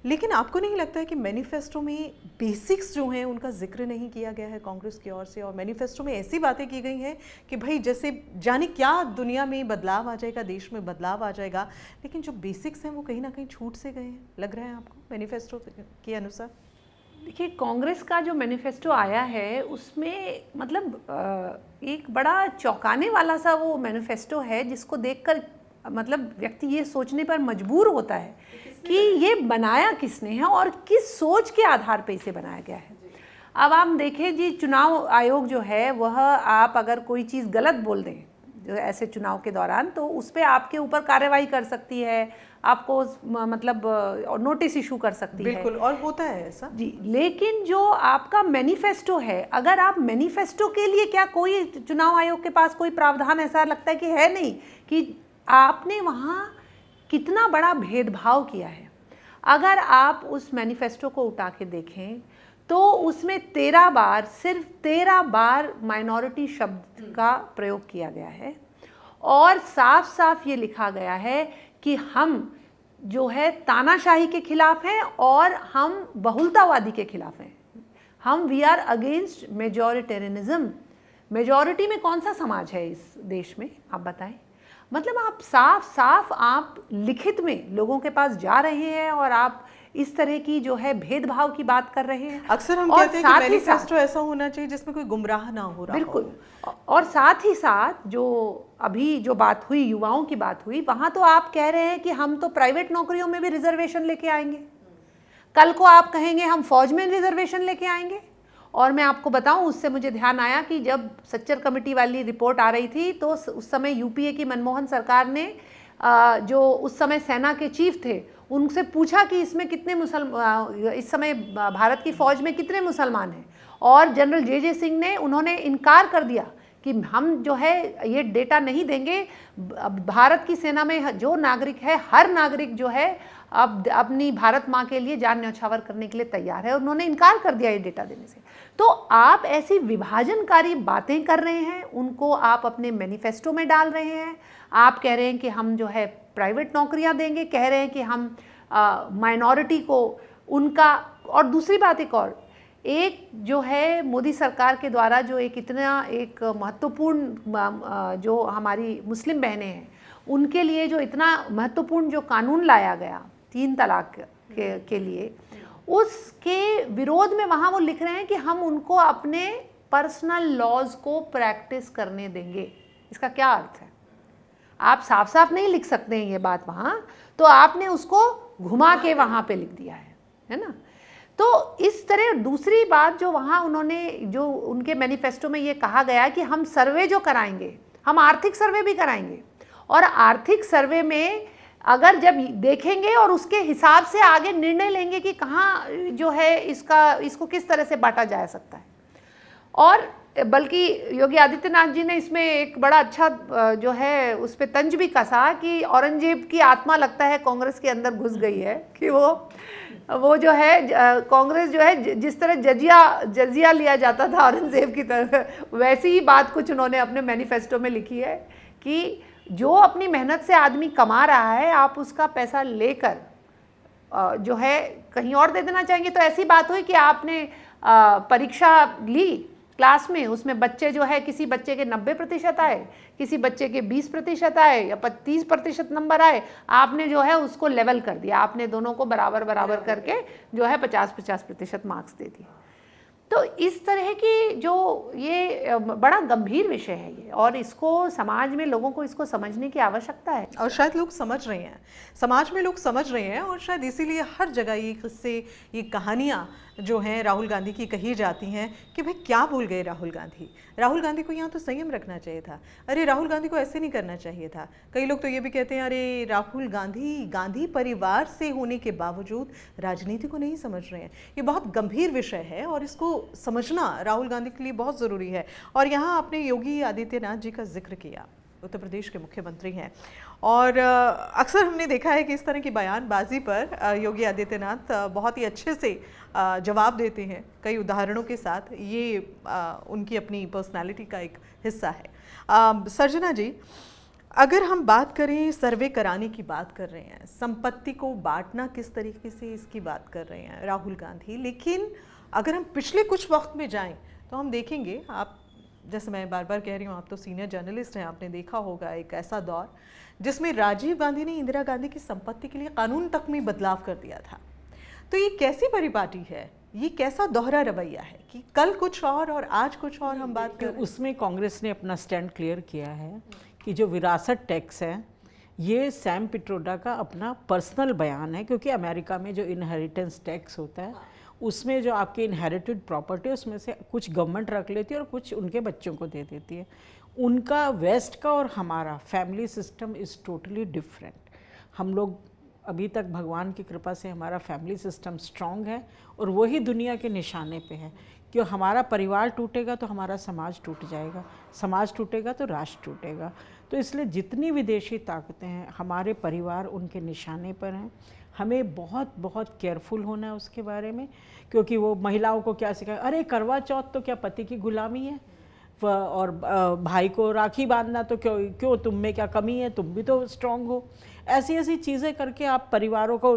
[SPEAKER 1] लेकिन आपको नहीं लगता है कि मैनिफेस्टो में बेसिक्स जो हैं उनका जिक्र नहीं किया गया है कांग्रेस की ओर से, और मैनिफेस्टो में ऐसी बातें की गई हैं कि भाई जैसे जाने क्या दुनिया में बदलाव आ जाएगा, देश में बदलाव आ जाएगा, लेकिन जो बेसिक्स हैं वो कहीं ना कहीं छूट से गए हैं, लग रहा है आपको मैनिफेस्टो के अनुसार?
[SPEAKER 2] देखिए, कांग्रेस का जो मैनिफेस्टो आया है उसमें मतलब एक बड़ा चौंकाने वाला सा वो मैनिफेस्टो है जिसको देखकर मतलब व्यक्ति ये सोचने पर मजबूर होता है कि ये बनाया किसने है और किस सोच के आधार पे इसे बनाया गया है। अब आप देखें जी, चुनाव आयोग जो है वह, आप अगर कोई चीज़ गलत बोल दें जो ऐसे चुनाव के दौरान, तो उस पर आपके ऊपर कार्रवाई कर सकती है, आपको मतलब नोटिस इशू कर सकती है।
[SPEAKER 1] बिल्कुल, और होता है ऐसा
[SPEAKER 2] जी। लेकिन जो आपका मैनिफेस्टो है, अगर आप मैनिफेस्टो के लिए, क्या कोई चुनाव आयोग के पास कोई प्रावधान ऐसा लगता है कि है नहीं, कि आपने वहाँ कितना बड़ा भेदभाव किया है। अगर आप उस मैनिफेस्टो को उठा के देखें तो उसमें 13 बार, सिर्फ 13 बार माइनॉरिटी शब्द का प्रयोग किया गया है, और साफ साफ ये लिखा गया है कि हम जो है तानाशाही के खिलाफ हैं और हम बहुलतावादी के खिलाफ हैं। हम we are against majoritarianism. Majority में कौन सा समाज है इस देश में, आप बताएं। मतलब आप साफ साफ आप लिखित में लोगों के पास जा रहे हैं और आप इस तरह की जो है भेदभाव की बात कर रहे हैं।
[SPEAKER 1] अक्सर हम कहते हैं कि मैनिफेस्टो ऐसा होना चाहिए जिसमें कोई गुमराह ना हो रहा हो।
[SPEAKER 2] बिल्कुल। और साथ ही साथ जो अभी जो बात हुई, युवाओं की बात हुई, वहाँ तो आप कह रहे हैं कि हम तो प्राइवेट नौकरियों में भी रिजर्वेशन लेके आएंगे। कल को आप कहेंगे हम फौज में रिजर्वेशन लेके आएंगे। और मैं आपको बताऊं, उससे मुझे ध्यान आया कि जब सच्चर कमेटी वाली रिपोर्ट आ रही थी तो उस समय यूपीए की मनमोहन सरकार ने जो उस समय सेना के चीफ थे उनसे पूछा कि इसमें कितने इस समय भारत की फ़ौज में कितने मुसलमान हैं, और जनरल जे सिंह ने, उन्होंने इनकार कर दिया कि हम जो है ये डेटा नहीं देंगे। भारत की सेना में जो नागरिक है, हर नागरिक जो है अब अपनी भारत माँ के लिए जान न्यौछावर करने के लिए तैयार है। उन्होंने इनकार कर दिया ये डेटा देने से। तो आप ऐसी विभाजनकारी बातें कर रहे हैं, उनको आप अपने मैनिफेस्टो में डाल रहे हैं। आप कह रहे हैं कि हम जो है प्राइवेट नौकरियां देंगे, कह रहे हैं कि हम माइनॉरिटी को उनका, और दूसरी बात एक जो है मोदी सरकार के द्वारा जो इतना महत्वपूर्ण जो हमारी मुस्लिम बहनें हैं उनके लिए जो इतना महत्वपूर्ण जो कानून लाया गया 3 तलाक के लिए, उसके विरोध में वहाँ वो लिख रहे हैं कि हम उनको अपने पर्सनल लॉज को प्रैक्टिस करने देंगे। इसका क्या अर्थ है? आप साफ साफ नहीं लिख सकते हैं ये बात वहाँ, तो आपने उसको घुमा के वहाँ पे लिख दिया है ना। तो इस तरह दूसरी बात जो वहाँ उन्होंने, जो उनके मैनिफेस्टो में ये कहा गया कि हम सर्वे जो कराएंगे, हम आर्थिक सर्वे भी कराएंगे, और आर्थिक सर्वे में अगर जब देखेंगे और उसके हिसाब से आगे निर्णय लेंगे कि कहाँ जो है इसको किस तरह से बांटा जा सकता है। और बल्कि योगी आदित्यनाथ जी ने इसमें एक बड़ा अच्छा जो है उस पर तंज भी कसा कि औरंगजेब की आत्मा लगता है कांग्रेस के अंदर घुस गई है, कि वो जो है कांग्रेस जो है जिस तरह जजिया लिया जाता था औरंगजेब की तरह, वैसी ही बात कुछ उन्होंने अपने मैनिफेस्टो में लिखी है कि जो अपनी मेहनत से आदमी कमा रहा है, आप उसका पैसा लेकर जो है कहीं और दे देना चाहेंगे। तो ऐसी बात हुई कि आपने परीक्षा ली क्लास में, उसमें बच्चे जो है, किसी बच्चे के 90% आए, किसी बच्चे के 20% आए या 30% नंबर आए, आपने जो है उसको लेवल कर दिया, आपने दोनों को बराबर करके जो है 50% मार्क्स दे दिए। तो इस तरह की जो ये बड़ा गंभीर विषय है ये, और इसको समाज में लोगों को इसको समझने की आवश्यकता है,
[SPEAKER 1] और शायद लोग समझ रहे हैं, समाज में लोग समझ रहे हैं, और शायद इसीलिए हर जगह ये किस्से, ये कहानियाँ जो हैं राहुल गांधी की कही जाती हैं कि भाई क्या भूल गए राहुल गांधी को यहाँ तो संयम रखना चाहिए था, अरे राहुल गांधी को ऐसे नहीं करना चाहिए था। कई लोग तो ये भी कहते हैं अरे राहुल गांधी परिवार से होने के बावजूद राजनीति को नहीं समझ रहे हैं। ये बहुत गंभीर विषय है और इसको समझना राहुल गांधी के लिए बहुत ज़रूरी है। और यहाँ आपने योगी आदित्यनाथ जी का जिक्र किया, उत्तर प्रदेश के मुख्यमंत्री हैं, और अक्सर हमने देखा है कि इस तरह की बयानबाजी पर योगी आदित्यनाथ बहुत ही अच्छे से जवाब देते हैं, कई उदाहरणों के साथ। ये उनकी अपनी पर्सनालिटी का एक हिस्सा है। सर्जना जी, अगर हम बात करें, सर्वे कराने की बात कर रहे हैं, संपत्ति को बांटना किस तरीके से, इसकी बात कर रहे हैं राहुल गांधी, लेकिन अगर हम पिछले कुछ वक्त में जाएं तो हम देखेंगे, आप जैसे मैं बार बार कह रही हूँ, आप तो सीनियर जर्नलिस्ट हैं, आपने देखा होगा एक ऐसा दौर जिसमें राजीव गांधी ने इंदिरा गांधी की संपत्ति के लिए कानून तक में बदलाव कर दिया था। तो ये कैसी परिपाटी है, ये कैसा दोहरा रवैया है कि कल कुछ और आज कुछ और हम बात करें।
[SPEAKER 3] उसमें कांग्रेस ने अपना स्टैंड क्लियर किया है कि जो विरासत टैक्स है ये सैम पिट्रोडा का अपना पर्सनल बयान है, क्योंकि अमेरिका में जो इनहेरिटेंस टैक्स होता है उसमें जो आपकी इनहेरिटेड प्रॉपर्टी है उसमें से कुछ गवर्नमेंट रख लेती है और कुछ उनके बच्चों को दे देती है। उनका वेस्ट का और हमारा family system is totally different. हम लोग अभी तक भगवान की कृपा से हमारा फैमिली सिस्टम स्ट्रॉन्ग है और वही दुनिया के निशाने पे है कि हमारा परिवार टूटेगा तो हमारा समाज टूट जाएगा, समाज टूटेगा तो राष्ट्र टूटेगा। तो इसलिए जितनी विदेशी ताकतें हैं हमारे परिवार उनके निशाने पर हैं। हमें बहुत बहुत केयरफुल होना है उसके बारे में, क्योंकि वो महिलाओं को क्या सिखाए, अरे करवा चौथ तो क्या पति की गुलामी है, और भाई को राखी बांधना तो क्यों तुम में क्या कमी है, तुम भी तो स्ट्रांग हो। ऐसी ऐसी चीज़ें करके आप परिवारों को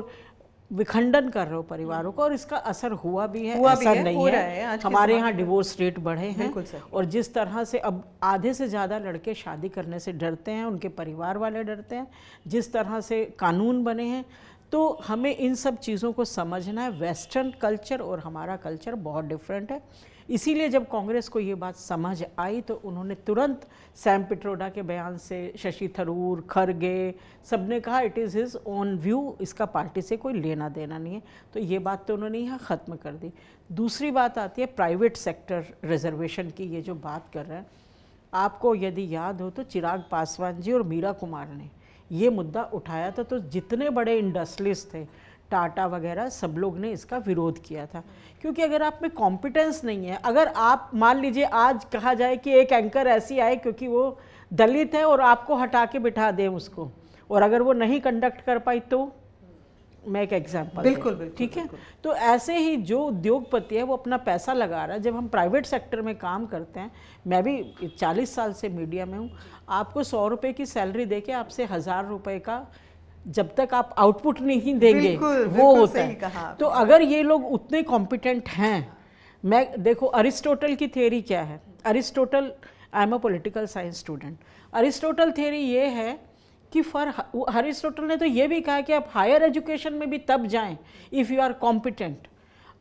[SPEAKER 3] विखंडन कर रहे हो परिवारों को, और इसका असर हुआ भी है, ऐसा नहीं है। हमारे यहाँ डिवोर्स रेट बढ़े हैं, और जिस तरह से अब आधे से ज़्यादा लड़के शादी करने से डरते हैं, उनके परिवार वाले डरते हैं, जिस तरह से कानून बने हैं, तो हमें इन सब चीज़ों को समझना है। वेस्टर्न कल्चर और हमारा कल्चर बहुत डिफरेंट है। इसीलिए जब कांग्रेस को ये बात समझ आई तो उन्होंने तुरंत सैम पिट्रोडा के बयान से, शशि थरूर, खरगे, सबने कहा it is his own view, इसका पार्टी से कोई लेना देना नहीं है। तो ये बात तो उन्होंने यहाँ ख़त्म कर दी। दूसरी बात आती है प्राइवेट सेक्टर रिजर्वेशन की। ये जो बात कर रहे हैं, आपको यदि याद हो तो चिराग पासवान जी और मीरा कुमार ने ये मुद्दा उठाया था, तो जितने बड़े इंडस्ट्रियलिस्ट थे, टाटा वगैरह, सब लोग ने इसका विरोध किया था। क्योंकि अगर आप में कॉम्पिटेंस नहीं है, अगर आप मान लीजिए आज कहा जाए कि एक एंकर ऐसी आए क्योंकि वो दलित है और आपको हटा के बिठा दें उसको, और अगर वो नहीं कंडक्ट कर पाई तो, मैं एक एग्जांपल, बिल्कुल ठीक है। तो ऐसे ही जो उद्योगपति है वो अपना पैसा लगा रहा है। जब हम प्राइवेट सेक्टर में काम करते हैं, मैं भी 40 साल से मीडिया में हूँ, आपको 100 रुपये की सैलरी दे के आपसे 1000 रुपये का जब तक आप आउटपुट नहीं देंगे वो होता है। तो अगर ये लोग उतने कॉम्पिटेंट हैं, मैं देखो अरिस्टोटल की थ्योरी क्या है। Aristotle, I am a political science student. Aristotle theory ये है कि अरिस्टोटल ने तो ये भी कहा कि आप हायर एजुकेशन में भी तब जाएं if you are competent,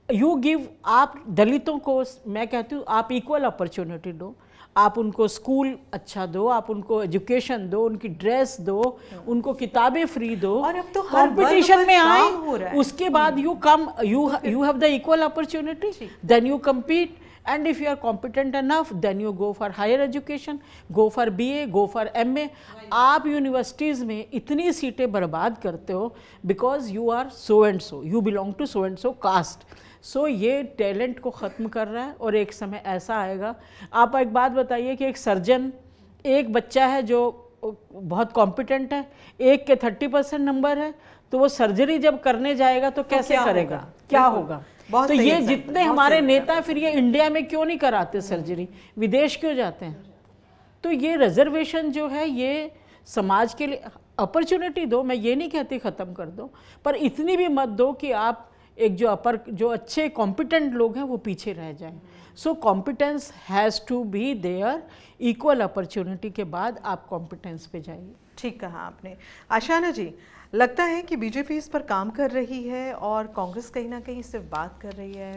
[SPEAKER 3] you give. आप दलितों को, मैं कहती हूँ, आप इक्वल अपॉर्चुनिटी दो, आप उनको स्कूल अच्छा दो, आप उनको एजुकेशन दो, उनकी ड्रेस दो, उनको किताबें फ्री दो,
[SPEAKER 1] और अब तो
[SPEAKER 3] कंपटीशन में आए, उसके बाद you have the equal opportunity, then you compete, and if you are competent enough then you go for higher education, go for BA, go for MA। आप यूनिवर्सिटीज़ में इतनी सीटें बर्बाद करते हो because you are so and so, you belong to so and so caste. So ये talent को ख़त्म कर रहा है, और एक समय ऐसा आएगा। आप एक बात बताइए कि एक सर्जन, एक बच्चा है जो बहुत कॉम्पिटेंट है, एक के 30% नंबर है, तो वो सर्जरी जब करने जाएगा तो कैसे करेगा, क्या होगा? तो ये जितने हमारे नेता फिर ये इंडिया में क्यों नहीं कराते सर्जरी, विदेश क्यों जाते हैं? तो ये रिजर्वेशन जो है ये समाज के लिए अपॉर्चुनिटी दो, मैं ये नहीं कहती ख़त्म कर दो, पर इतनी भी मत दो कि आप एक जो अच्छे कॉम्पिटेंट लोग हैं वो पीछे रह जाएं। So competence has to be there, equal opportunity के बाद आप कॉम्पिटेंस पे जाइए।
[SPEAKER 1] ठीक कहा आपने। आशाना जी, लगता है कि बीजेपी इस पर काम कर रही है और कांग्रेस कहीं ना कहीं सिर्फ बात कर रही है।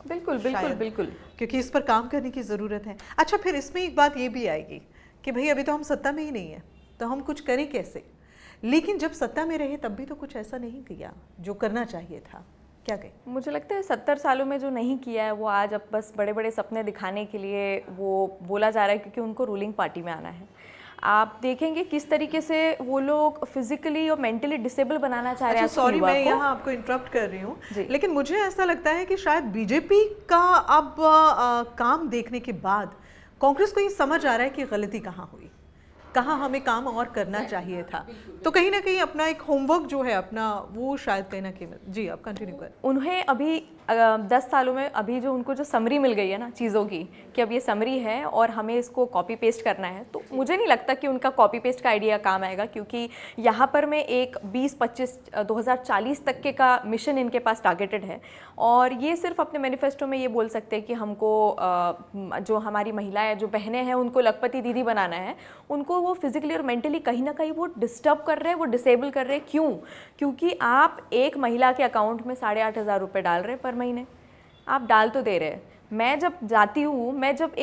[SPEAKER 4] बिल्कुल बिल्कुल बिल्कुल,
[SPEAKER 1] क्योंकि इस पर काम करने की ज़रूरत है। अच्छा, फिर इसमें एक बात ये भी आएगी कि भाई अभी तो हम सत्ता में ही नहीं है, तो हम कुछ करें कैसे? लेकिन जब सत्ता में रहे तब भी तो कुछ ऐसा नहीं किया जो करना चाहिए था, क्या कहें?
[SPEAKER 4] मुझे लगता है 70 सालों में जो नहीं किया है वो आज अब बस बड़े बड़े सपने दिखाने के लिए वो बोला जा रहा है, क्योंकि उनको रूलिंग पार्टी में आना है। आप देखेंगे किस तरीके से वो लोग फिजिकली और मेंटली डिसेबल बनाना चाह रहे हैं।
[SPEAKER 1] सॉरी, मैं यहाँ आपको इंटरप्ट कर रही हूँ, लेकिन मुझे ऐसा लगता है कि शायद बीजेपी का अब काम देखने के बाद कांग्रेस को ये समझ आ रहा है कि गलती कहाँ हुई, कहाँ हमें काम और करना चाहिए था। तो कहीं ना कहीं अपना एक होमवर्क जो है अपना, वो शायद कहीं ना कहीं। जी, आप कंटिन्यू करें।
[SPEAKER 4] उन्हें अभी 10 सालों में अभी जो उनको जो समरी मिल गई है ना चीज़ों की, कि अब ये समरी है और हमें इसको कॉपी पेस्ट करना है, तो मुझे नहीं लगता कि उनका कॉपी पेस्ट का आइडिया काम आएगा, क्योंकि यहाँ पर मैं एक 2040 तक के का मिशन इनके पास टारगेटेड है। और ये सिर्फ अपने मैनिफेस्टो में ये बोल सकते हैं कि हमको जो हमारी महिलाएं, जो बहनें हैं, उनको लखपति दीदी बनाना है। उनको वो फिजिकली और मेंटली कहीं ना कहीं वो डिस्टर्ब कर रहे हैं, वो डिसेबल कर रहे हैं। क्यों? क्योंकि आप एक महिला के अकाउंट में 8,500 रुपये डाल रहे हैं पर महीने, आप डाल तो दे रहे हैं। मैं जब जाती हूँ, मैं जब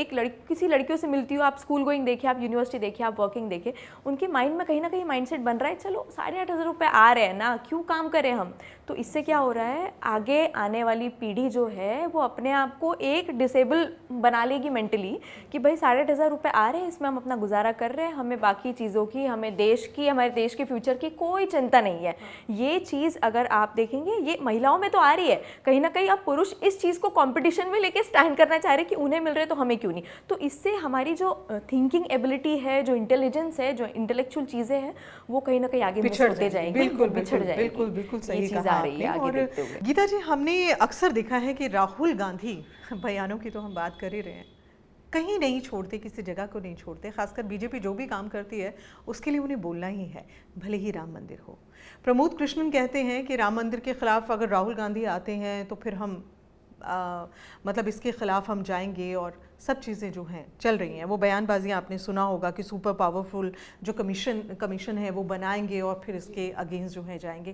[SPEAKER 4] किसी लड़कियों से मिलती हूँ, आप स्कूल गोइंग देखिए, आप यूनिवर्सिटी देखिए, आप वर्किंग देखिए, उनके माइंड में कहीं ना कहीं माइंडसेट बन रहा है, चलो 8,500 रुपये आ रहे हैं ना, क्यों काम करें हम। तो इससे क्या हो रहा है, आगे आने वाली पीढ़ी जो है वो अपने आप को एक डिसेबल बना लेगी मेंटली कि भाई 8,500 रुपये आ रहे हैं, इसमें हम अपना गुजारा कर रहे हैं, हमें बाकी चीज़ों की, हमें देश की, हमारे देश के फ्यूचर की कोई चिंता नहीं है। ये चीज़ अगर आप देखेंगे, ये महिलाओं में तो आ रही है, कहीं ना कहीं अब पुरुष इस चीज़ को कंपटीशन में लेके स्टैंड करना चाह रहे हैं कि उन्हें मिल रहे तो हमें क्यों नहीं। तो इससे हमारी जो थिंकिंग एबिलिटी है, जो इंटेलिजेंस है, जो इंटेलेक्चुअल चीज़ें हैं, वो कहीं ना कहीं आगे मिस होते जाएंगी,
[SPEAKER 1] बिल्कुल
[SPEAKER 4] बिछड़ जाएंगी।
[SPEAKER 1] बिल्कुल बिल्कुल सही
[SPEAKER 4] चीज़
[SPEAKER 1] कहा
[SPEAKER 4] आ रही है
[SPEAKER 1] आपने।
[SPEAKER 4] आगे
[SPEAKER 1] और
[SPEAKER 4] देखते हुए।
[SPEAKER 1] गीता जी, हमने अक्सर देखा है कि राहुल गांधी, बयानों की तो हम बात कर ही रहे हैं, कहीं नहीं छोड़ते, किसी जगह को नहीं छोड़ते। खासकर बीजेपी जो भी काम करती है उसके लिए उन्हें बोलना ही है, भले ही राम मंदिर हो। प्रमोद कृष्णन कहते हैं कि राम मंदिर के खिलाफ अगर राहुल गांधी आते हैं तो फिर हम मतलब इसके खिलाफ हम जाएंगे, और सब चीज़ें जो हैं चल रही हैं। वो बयानबाजी आपने सुना होगा कि सुपर पावरफुल जो कमीशन है वो बनाएंगे और फिर इसके अगेंस्ट जो है जाएंगे।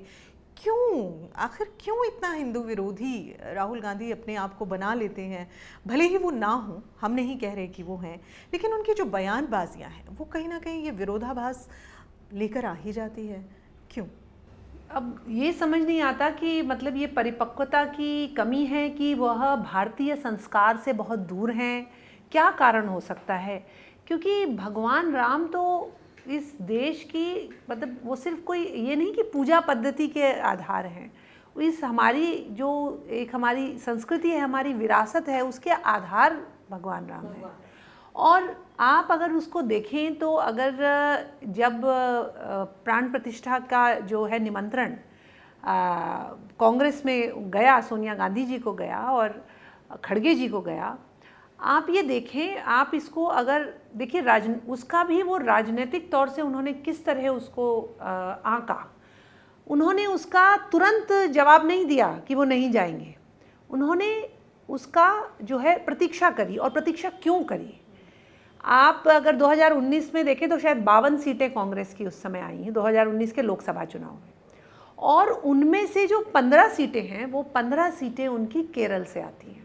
[SPEAKER 1] क्यों, आखिर क्यों इतना हिंदू विरोधी राहुल गांधी अपने आप को बना लेते हैं? भले ही वो ना हो, हम नहीं कह रहे कि वो हैं, लेकिन उनकी जो बयानबाजियां हैं वो कहीं ना कहीं ये विरोधाभास लेकर आ ही जाती है। क्यों?
[SPEAKER 2] अब ये समझ नहीं आता कि मतलब ये परिपक्वता की कमी है कि वह भारतीय संस्कार से बहुत दूर हैं, क्या कारण हो सकता है? क्योंकि भगवान राम तो इस देश की, मतलब वो सिर्फ कोई ये नहीं कि पूजा पद्धति के आधार हैं, इस हमारी जो एक हमारी संस्कृति है, हमारी विरासत है, उसके आधार भगवान राम है। और आप अगर उसको देखें तो अगर जब प्राण प्रतिष्ठा का जो है निमंत्रण कांग्रेस में गया, सोनिया गांधी जी को गया और खड़गे जी को गया, आप ये देखें, आप इसको अगर देखिए उसका भी वो राजनीतिक तौर से उन्होंने किस तरह उसको आंका। उन्होंने उसका तुरंत जवाब नहीं दिया कि वो नहीं जाएंगे, उन्होंने उसका जो है प्रतीक्षा करी। और प्रतीक्षा क्यों करी? आप अगर 2019 में देखें तो शायद 52 सीटें कांग्रेस की उस समय आई हैं, 2019 के लोकसभा चुनाव में, और उनमें से जो 15 सीटें हैं वो 15 सीटें उनकी केरल से आती हैं।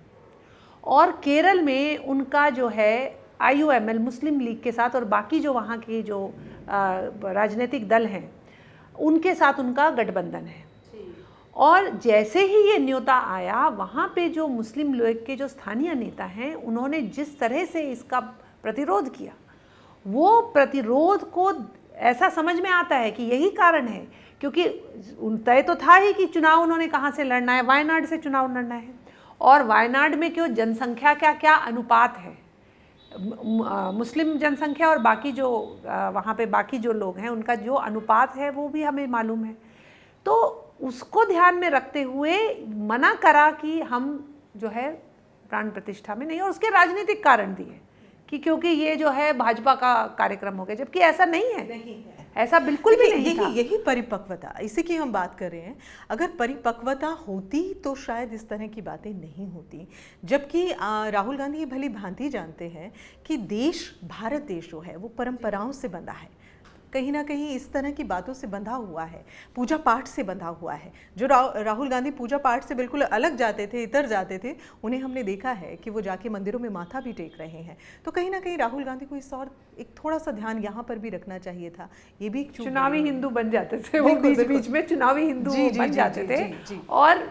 [SPEAKER 2] और केरल में उनका जो है IUML मुस्लिम लीग के साथ और बाकी जो वहाँ के जो राजनीतिक दल हैं उनके साथ उनका गठबंधन है। और जैसे ही ये न्योता आया, वहाँ पे जो मुस्लिम लीग के जो स्थानीय नेता हैं उन्होंने जिस तरह से इसका प्रतिरोध किया, वो प्रतिरोध को ऐसा समझ में आता है कि यही कारण है, क्योंकि तय तो था ही कि चुनाव उन्होंने कहाँ से लड़ना है, वायनाड से चुनाव लड़ना है। और वायनाड में क्यों जनसंख्या का क्या अनुपात है, मुस्लिम जनसंख्या और बाकी जो वहाँ पे बाकी जो लोग हैं उनका जो अनुपात है वो भी हमें मालूम है। तो उसको ध्यान में रखते हुए मना करा कि हम जो है प्राण प्रतिष्ठा में नहीं, और उसके राजनीतिक कारण दिए कि क्योंकि ये जो है भाजपा का कार्यक्रम हो गया, जबकि ऐसा नहीं है। ऐसा बिल्कुल भी नहीं था।
[SPEAKER 1] यही परिपक्वता, इसी की हम बात कर रहे हैं। अगर परिपक्वता होती तो शायद इस तरह की बातें नहीं होती। जबकि राहुल गांधी ये भली भांति जानते हैं कि देश, भारत देश जो है वो परंपराओं से बंधा है, कहीं ना कहीं इस तरह की बातों से बंधा हुआ है, पूजा पाठ से बंधा हुआ है। जो राहुल गांधी पूजा पाठ से बिल्कुल अलग जाते थे, इतर जाते थे, उन्हें हमने देखा है कि वो जाके मंदिरों में माथा भी टेक रहे हैं। तो कहीं ना कहीं राहुल गांधी को इस और एक थोड़ा सा ध्यान यहाँ पर भी रखना चाहिए था। ये भी
[SPEAKER 2] चुनावी हिंदू बन जाते थे वो, बीच बीच में चुनावी हिंदू बन जाते थे। और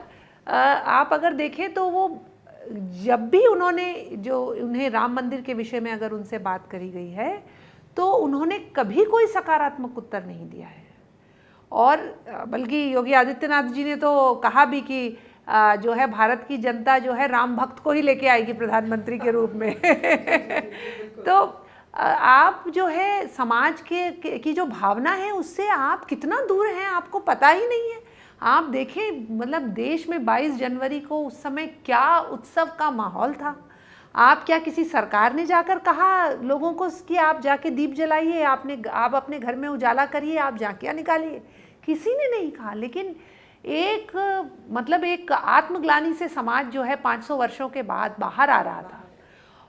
[SPEAKER 2] आप अगर देखें तो वो जब भी उन्हें राम मंदिर के विषय में अगर उनसे बात करी गई है तो उन्होंने कभी कोई सकारात्मक उत्तर नहीं दिया है। और बल्कि योगी आदित्यनाथ जी ने तो कहा भी कि जो है भारत की जनता जो है राम भक्त को ही लेके आएगी प्रधानमंत्री के रूप में। तो आप जो है समाज की जो भावना है उससे आप कितना दूर हैं आपको पता ही नहीं है। आप देखें, मतलब देश में 22 जनवरी को उस समय क्या उत्सव का माहौल था। आप क्या किसी सरकार ने जाकर कहा लोगों को कि आप जाके दीप जलाइए, आप अपने घर में उजाला करिए, आप झांकियाँ निकालिए? किसी ने नहीं कहा। लेकिन एक आत्मग्लानि से समाज जो है 500 वर्षों के बाद बाहर आ रहा था।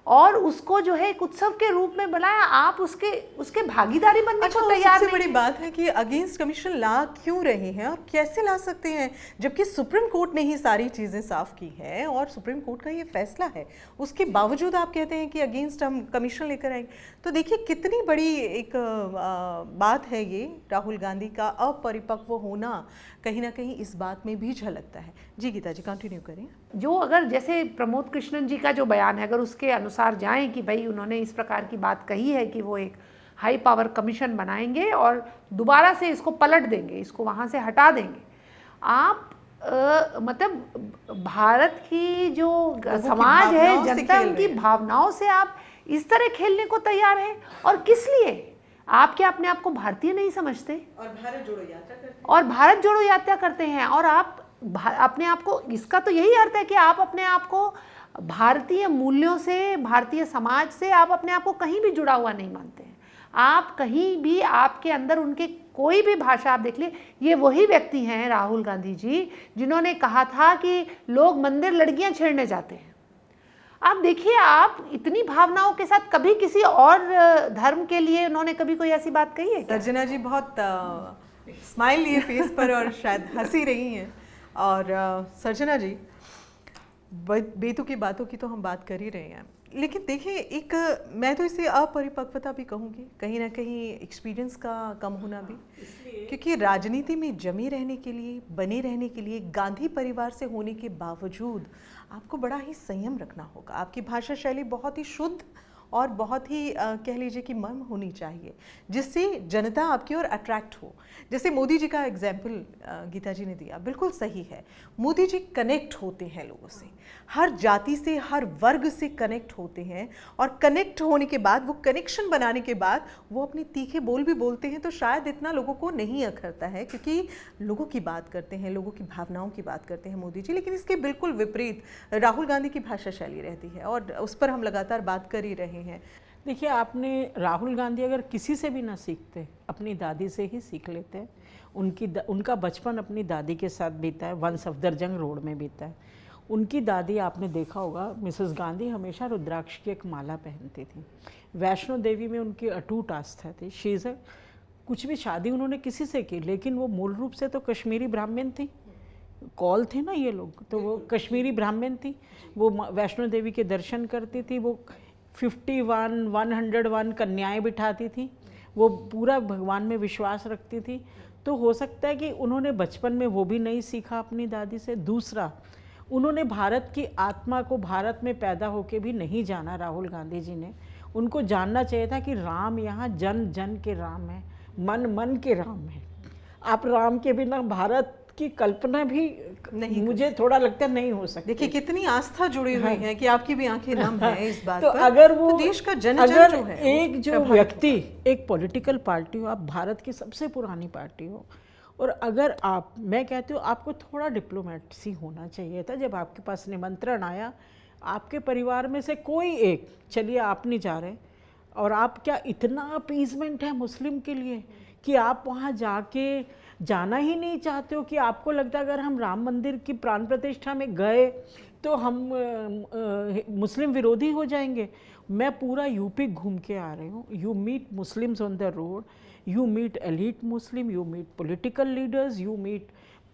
[SPEAKER 2] और उसको जो है एक उत्सव के रूप में बनाया, आप उसके भागीदारी बनने को तैयार
[SPEAKER 1] सबसे
[SPEAKER 2] नहीं।
[SPEAKER 1] बड़ी बात है कि अगेंस्ट कमीशन ला क्यों रहे हैं और कैसे ला सकते हैं, जबकि सुप्रीम कोर्ट ने ही सारी चीज़ें साफ की हैं और सुप्रीम कोर्ट का ये फैसला है, उसके बावजूद आप कहते हैं कि अगेंस्ट हम कमीशन लेकर आएंगे। तो देखिए कितनी बड़ी एक बात है ये। राहुल गांधी का अपरिपक्व होना कहीं ना कहीं इस बात में भी झलकता है। जी गीता जी कंटिन्यू करें।
[SPEAKER 2] जो अगर जैसे प्रमोद कृष्णन जी का जो बयान है, अगर उसके अनुसार जाएं कि भाई उन्होंने इस प्रकार की बात कही है कि वो एक हाई पावर कमीशन बनाएंगे और दोबारा से इसको पलट देंगे, इसको वहाँ से हटा देंगे, आप मतलब भारत की जो समाज है, जनता, उनकी भावनाओं से आप इस तरह खेलने को तैयार हैं। और किस लिए? आप क्या अपने आप को भारतीय नहीं समझते?
[SPEAKER 1] और भारत जोड़ो यात्रा करते हैं।
[SPEAKER 2] और भारत जोड़ो यात्रा करते हैं और आप अपने आप को, इसका तो यही अर्थ है कि आप अपने आप को भारतीय मूल्यों से, भारतीय समाज से आप अपने आप को कहीं भी जुड़ा हुआ नहीं मानते हैं। आप कहीं भी, आपके अंदर उनके कोई भी भाषा आप देख लिए, ये वही व्यक्ति हैं राहुल गांधी जी जिन्होंने कहा था कि लोग मंदिर लड़कियां छेड़ने जाते हैं। आप देखिए, आप इतनी भावनाओं के साथ कभी किसी और धर्म के लिए उन्होंने कभी कोई ऐसी बात कही है क्या?
[SPEAKER 1] सर्जना जी बहुत स्माइल लिए फेस पर और शायद हंसी रही हैं। और सर्जना जी, बेतुकी बातों की तो हम बात कर ही रहे हैं, लेकिन देखिए एक, मैं तो इसे अपरिपक्वता भी कहूँगी, कहीं ना कहीं एक्सपीरियंस का कम होना भी, क्योंकि राजनीति में जमे रहने के लिए, बने रहने के लिए, गांधी परिवार से होने के बावजूद आपको बड़ा ही संयम रखना होगा। आपकी भाषा शैली बहुत ही शुद्ध और बहुत ही कह लीजिए कि मर्म होनी चाहिए, जिससे जनता आपकी ओर अट्रैक्ट हो। जैसे मोदी जी का एग्जाम्पल गीता जी ने दिया, बिल्कुल सही है। मोदी जी कनेक्ट होते हैं लोगों से, हर जाति से, हर वर्ग से कनेक्ट होते हैं, और कनेक्ट होने के बाद, वो कनेक्शन बनाने के बाद वो अपने तीखे बोल भी बोलते हैं, तो शायद इतना लोगों को नहीं अखरता है, क्योंकि लोगों की बात करते हैं, लोगों की भावनाओं की बात करते हैं मोदी जी। लेकिन इसके बिल्कुल विपरीत राहुल गांधी की भाषा शैली रहती है, और उस पर हम लगातार बात कर ही रहे हैं।
[SPEAKER 3] देखिए, आपने राहुल गांधी अगर किसी से भी ना सीखते, अपनी दादी से ही सीख लेते हैं। उनका बचपन अपनी दादी के साथ बीता है, वन सफदरजंग रोड में बीता है। उनकी दादी, आपने देखा होगा, मिसेस गांधी हमेशा रुद्राक्ष की एक माला पहनती थी। वैष्णो देवी में उनकी अटूट आस्था थी। शीज़ कुछ भी शादी उन्होंने किसी से की, लेकिन वो मूल रूप से तो कश्मीरी ब्राह्मण थी। कौल थे ना ये लोग, तो वो कश्मीरी ब्राह्मण थी। वो वैष्णो देवी के दर्शन करती थी, वो 101 कन्याएं बिठाती थी, वो पूरा भगवान में विश्वास रखती थी। तो हो सकता है कि उन्होंने बचपन में वो भी नहीं सीखा अपनी दादी से। दूसरा, उन्होंने भारत की आत्मा को भारत में पैदा होके भी नहीं जाना राहुल गांधी जी ने। उनको जानना चाहिए था कि राम यहाँ जन जन के राम है, मन मन के राम है। आप राम के बिना भारत की कल्पना भी नहीं, मुझे थोड़ा लगता है नहीं हो सकती।
[SPEAKER 1] देखिए कितनी आस्था जुड़ी हुई है कि आपकी भी आंखें नम है इस बात
[SPEAKER 3] तो
[SPEAKER 1] पर।
[SPEAKER 3] अगर वो,
[SPEAKER 1] तो देश का जन
[SPEAKER 3] अगर
[SPEAKER 1] जो है,
[SPEAKER 3] एक जो व्यक्ति, एक पॉलिटिकल पार्टी हो, आप भारत की सबसे पुरानी पार्टी हो, और अगर आप, मैं कहती हूँ आपको थोड़ा डिप्लोमेसी होना चाहिए था। जब आपके पास निमंत्रण आया, आपके परिवार में से कोई एक, चलिए आप नहीं जा रहे, और आप क्या इतना अपीजमेंट है मुस्लिम के लिए कि आप वहाँ जाके जाना ही नहीं चाहते हो, कि आपको लगता है अगर हम राम मंदिर की प्राण प्रतिष्ठा में गए तो हम मुस्लिम विरोधी हो जाएंगे। मैं पूरा यूपी घूम के आ रही हूँ। You meet Muslims on the road, you meet elite Muslim, you meet political leaders, you meet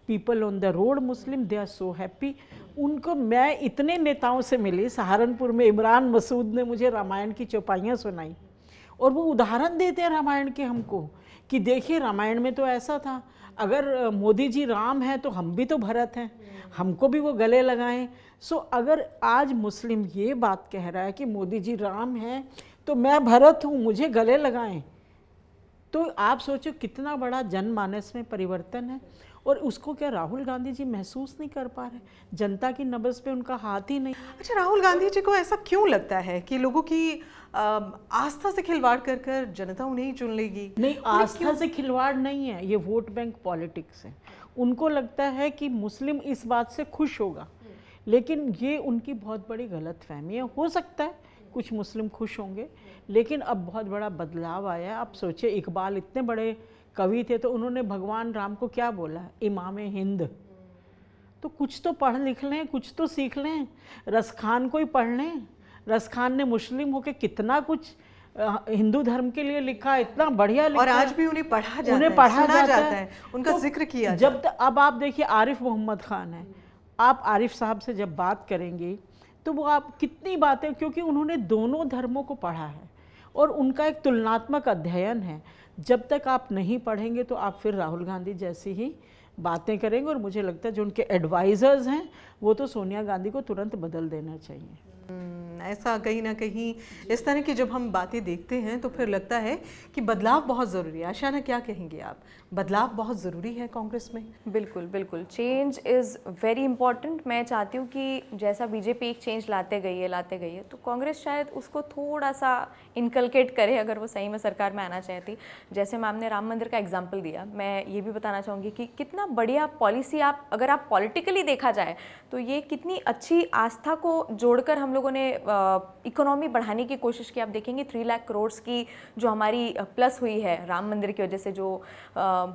[SPEAKER 3] people on the road Muslim, they are so happy. उनको, मैं इतने नेताओं से मिली, सहारनपुर में इमरान मसूद ने मुझे रामायण की चौपाइयाँ सुनाई, और वो उदाहरण देते हैं रामायण के हमको कि देखिए रामायण में तो ऐसा था, अगर मोदी जी राम हैं तो हम भी तो भरत हैं, हमको भी वो गले लगाएं। सो अगर आज मुस्लिम ये बात कह रहा है कि मोदी जी राम हैं तो मैं भरत हूँ, मुझे गले लगाएं, तो आप सोचो कितना बड़ा जनमानस में परिवर्तन है। और उसको क्या राहुल गांधी जी महसूस नहीं कर पा रहे? जनता की नब्ज़ पे उनका हाथ ही नहीं।
[SPEAKER 1] अच्छा, राहुल गांधी जी को ऐसा क्यों लगता है कि लोगों की आस्था से खिलवाड़ कर कर जनता उन्हें ही चुन लेगी?
[SPEAKER 3] नहीं, आस्था से खिलवाड़ नहीं है, ये वोट बैंक पॉलिटिक्स है। उनको लगता है कि मुस्लिम इस बात से खुश होगा, लेकिन ये उनकी बहुत बड़ी गलतफहमी है। हो सकता है कुछ मुस्लिम खुश होंगे, लेकिन अब बहुत बड़ा बदलाव आया है। आप सोचिए, इकबाल इतने बड़े कवि थे, तो उन्होंने भगवान राम को क्या बोला? इमाम हिंद। तो कुछ तो पढ़ लिख लें, कुछ तो सीख लें। रसखान को ही पढ़ लें, रस खान ने मुस्लिम होकर कितना कुछ हिंदू धर्म के लिए लिखा, इतना बढ़िया लिखा,
[SPEAKER 1] और आज भी उन्हें पढ़ा जाता
[SPEAKER 3] उन्हें
[SPEAKER 1] है,
[SPEAKER 3] पढ़ा
[SPEAKER 1] सुना
[SPEAKER 3] जाता
[SPEAKER 1] है, उनका
[SPEAKER 3] तो
[SPEAKER 1] जिक्र किया
[SPEAKER 3] जब अब आप देखिए आरिफ मोहम्मद खान है, आप आरिफ साहब से जब बात करेंगे तो वो आप कितनी बातें, क्योंकि उन्होंने दोनों धर्मों को पढ़ा है और उनका एक तुलनात्मक अध्ययन है। जब तक आप नहीं पढ़ेंगे तो आप फिर राहुल गांधी जैसी ही बातें करेंगे, और मुझे लगता है जो उनके एडवाइज़र्स हैं वो तो सोनिया गांधी को तुरंत बदल देना चाहिए।
[SPEAKER 1] ऐसा कहीं ना कहीं इस तरह की जब हम बातें देखते हैं तो फिर लगता है कि बदलाव बहुत ज़रूरी है। आशाना, क्या कहेंगे आप, बदलाव बहुत ज़रूरी है कांग्रेस में?
[SPEAKER 4] बिल्कुल बिल्कुल, चेंज इज़ वेरी इंपॉर्टेंट। मैं चाहती हूँ कि जैसा बीजेपी एक चेंज लाते गई है तो कांग्रेस शायद उसको थोड़ा सा इनकलकेट करे, अगर वो सही में सरकार में आना चाहती। जैसे मैम ने राम मंदिर का एग्जाम्पल दिया, मैं ये भी बताना चाहूँगी कि कितना बढ़िया पॉलिसी, आप अगर आप पॉलिटिकली देखा जाए तो ये कितनी अच्छी आस्था को जोड़कर हम लोगों ने इकोनॉमी बढ़ाने की कोशिश की। आप देखेंगे 3 लाख करोड़ की जो हमारी प्लस हुई है राम मंदिर की वजह से, जो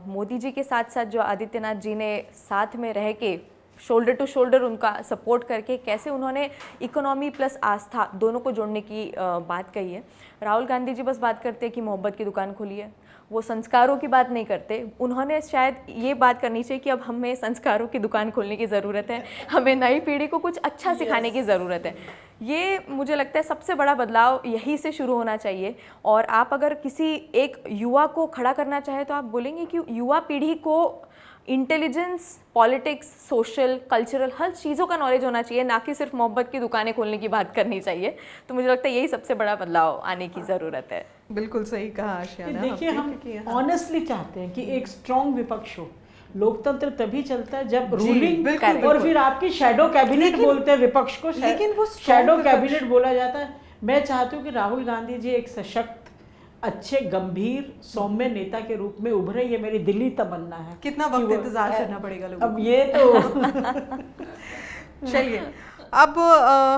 [SPEAKER 4] मोदी जी के साथ साथ जो आदित्यनाथ जी ने साथ में रह के शोल्डर टू शोल्डर उनका सपोर्ट करके कैसे उन्होंने इकोनॉमी प्लस आस्था दोनों को जोड़ने की बात कही है। राहुल गांधी जी बस बात करते हैं कि मोहब्बत की दुकान खोली है, वो संस्कारों की बात नहीं करते। उन्होंने शायद ये बात करनी चाहिए कि अब हमें संस्कारों की दुकान खोलने की ज़रूरत है, हमें नई पीढ़ी को कुछ अच्छा सिखाने की ज़रूरत है। ये मुझे लगता है सबसे बड़ा बदलाव यहीं से शुरू होना चाहिए। और आप अगर किसी एक युवा को खड़ा करना चाहे तो आप बोलेंगे कि युवा पीढ़ी को इंटेलिजेंस, पॉलिटिक्स, सोशल, कल्चरल हर चीज़ों का नॉलेज होना चाहिए, ना कि सिर्फ मोहब्बत की दुकानें खोलने की बात करनी चाहिए। तो मुझे लगता है यही सबसे बड़ा बदलाव आने की ज़रूरत है।
[SPEAKER 1] बिल्कुल सही कहा आशियाना।
[SPEAKER 3] देखिए हम ऑनेस्टली चाहते हैं कि एक स्ट्रॉन्ग विपक्ष हो। लोकतंत्र तभी चलता है जब रूलिंग, और फिर आपकी शैडो कैबिनेट बोलते हैं विपक्ष को,
[SPEAKER 1] लेकिन वो
[SPEAKER 3] शैडो कैबिनेट बोला जाता है। मैं चाहती हूँ कि राहुल गांधी जी एक सशक्त, अच्छे, गंभीर, सौम्य नेता के रूप में उभरे। ये मेरी दिली तमन्ना है।
[SPEAKER 1] कितना वक्त इंतजार करना पड़ेगा लोगों
[SPEAKER 3] अब ये तो
[SPEAKER 1] चलिए अब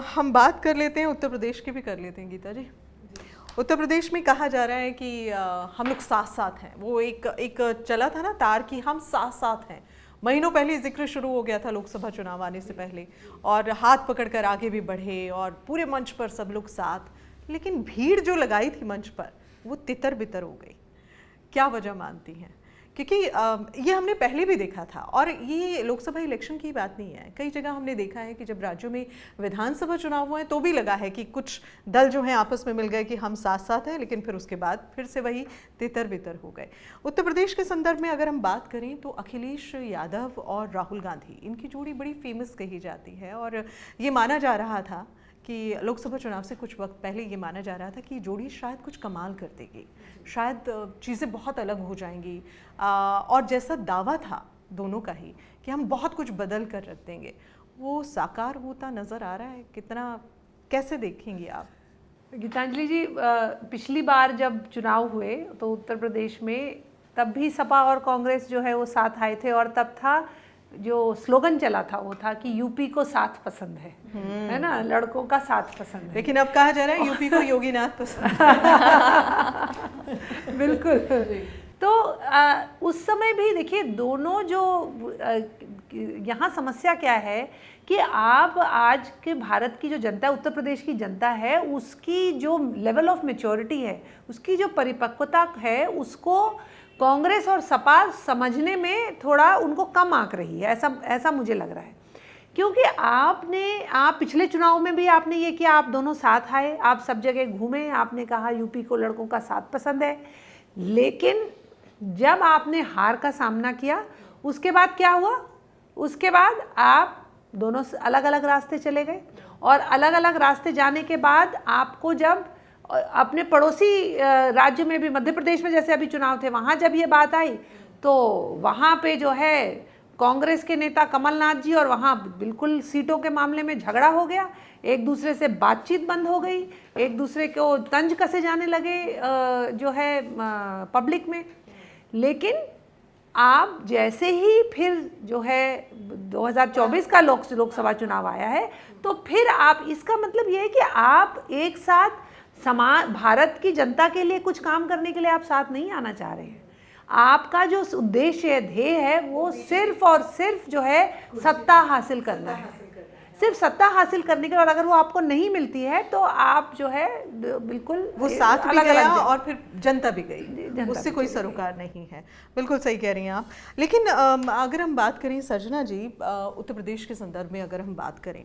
[SPEAKER 1] हम बात कर लेते हैं उत्तर प्रदेश की भी कर लेते हैं गीता जी। उत्तर प्रदेश में कहा जा रहा है कि हम लोग साथ साथ हैं। वो एक चला था ना तार की, हम साथ साथ हैं। महीनों पहले जिक्र शुरू हो गया था लोकसभा चुनाव आने से पहले, और हाथ पकड़कर आगे भी बढ़े और पूरे मंच पर सब लोग साथ। लेकिन भीड़ जो लगाई थी मंच पर वो तितर बितर हो गई। क्या वजह मानती हैं? क्योंकि ये हमने पहले भी देखा था, और ये लोकसभा इलेक्शन की बात नहीं है। कई जगह हमने देखा है कि जब राज्यों में विधानसभा चुनाव हुए तो भी लगा है कि कुछ दल जो हैं आपस में मिल गए कि हम साथ साथ हैं, लेकिन फिर उसके बाद फिर से वही तितर बितर हो गए। उत्तर प्रदेश के संदर्भ में अगर हम बात करें तो अखिलेश यादव और राहुल गांधी, इनकी जोड़ी बड़ी फेमस कही जाती है, और ये माना जा रहा था कि लोकसभा चुनाव से कुछ वक्त पहले ये माना जा रहा था कि जोड़ी शायद कुछ कमाल कर देगी, शायद चीज़ें बहुत अलग हो जाएंगी, और जैसा दावा था दोनों का ही कि हम बहुत कुछ बदल कर रख देंगे, वो साकार होता नज़र आ रहा है। कितना, कैसे देखेंगे आप?
[SPEAKER 2] गीतांजलि जी, पिछली बार जब चुनाव हुए तो उत्तर प्रदेश में तब भी सपा और कांग्रेस जो है वो साथ आए थे, और तब था जो स्लोगन चला था वो था कि यूपी को साथ पसंद है ना, लड़कों का साथ पसंद है।
[SPEAKER 1] लेकिन अब कहा जा रहा है यूपी को योगीनाथ पसंद
[SPEAKER 2] बिल्कुल। तो उस समय भी देखिए दोनों जो यहाँ समस्या क्या है कि आप आज के भारत की जो जनता, उत्तर प्रदेश की जनता है, उसकी जो लेवल ऑफ मैच्योरिटी है, उसकी जो परिपक्वता है, उसको कांग्रेस और सपा समझने में थोड़ा उनको कम आंक रही है, ऐसा मुझे लग रहा है। क्योंकि आप पिछले चुनाव में भी आपने ये किया, आप दोनों साथ आए, आप सब जगह घूमे, आपने कहा यूपी को लड़कों का साथ पसंद है। लेकिन जब आपने हार का सामना किया उसके बाद क्या हुआ? उसके बाद आप दोनों अलग अलग रास्ते चले गए, और अलग अलग रास्ते जाने के बाद आपको जब अपने पड़ोसी राज्य में भी, मध्य प्रदेश में जैसे अभी चुनाव थे, वहाँ जब ये बात आई तो वहाँ पे जो है कांग्रेस के नेता कमलनाथ जी, और वहाँ बिल्कुल सीटों के मामले में झगड़ा हो गया, एक दूसरे से बातचीत बंद हो गई, एक दूसरे को तंज कसे जाने लगे जो है पब्लिक में। लेकिन आप जैसे ही फिर जो है 2024 का लोकसभा चुनाव आया है, तो फिर आप, इसका मतलब ये है कि आप एक साथ भारत की जनता के लिए कुछ काम करने के लिए आप साथ नहीं आना चाह रहे हैं। आपका जो उद्देश्य, ध्येय है, वो सिर्फ और सिर्फ जो है सत्ता हासिल करना है। सिर्फ सत्ता हासिल करने के बाद अगर वो आपको नहीं मिलती है तो आप जो है बिल्कुल
[SPEAKER 1] वो साथ भी गया और फिर जनता भी गई,
[SPEAKER 2] जनता
[SPEAKER 1] उससे
[SPEAKER 2] भी
[SPEAKER 1] कोई
[SPEAKER 2] चली
[SPEAKER 1] सरोकार नहीं है। बिल्कुल सही कह रही हैं आप। लेकिन अगर हम बात करें सर्जना जी, उत्तर प्रदेश के संदर्भ में अगर हम बात करें,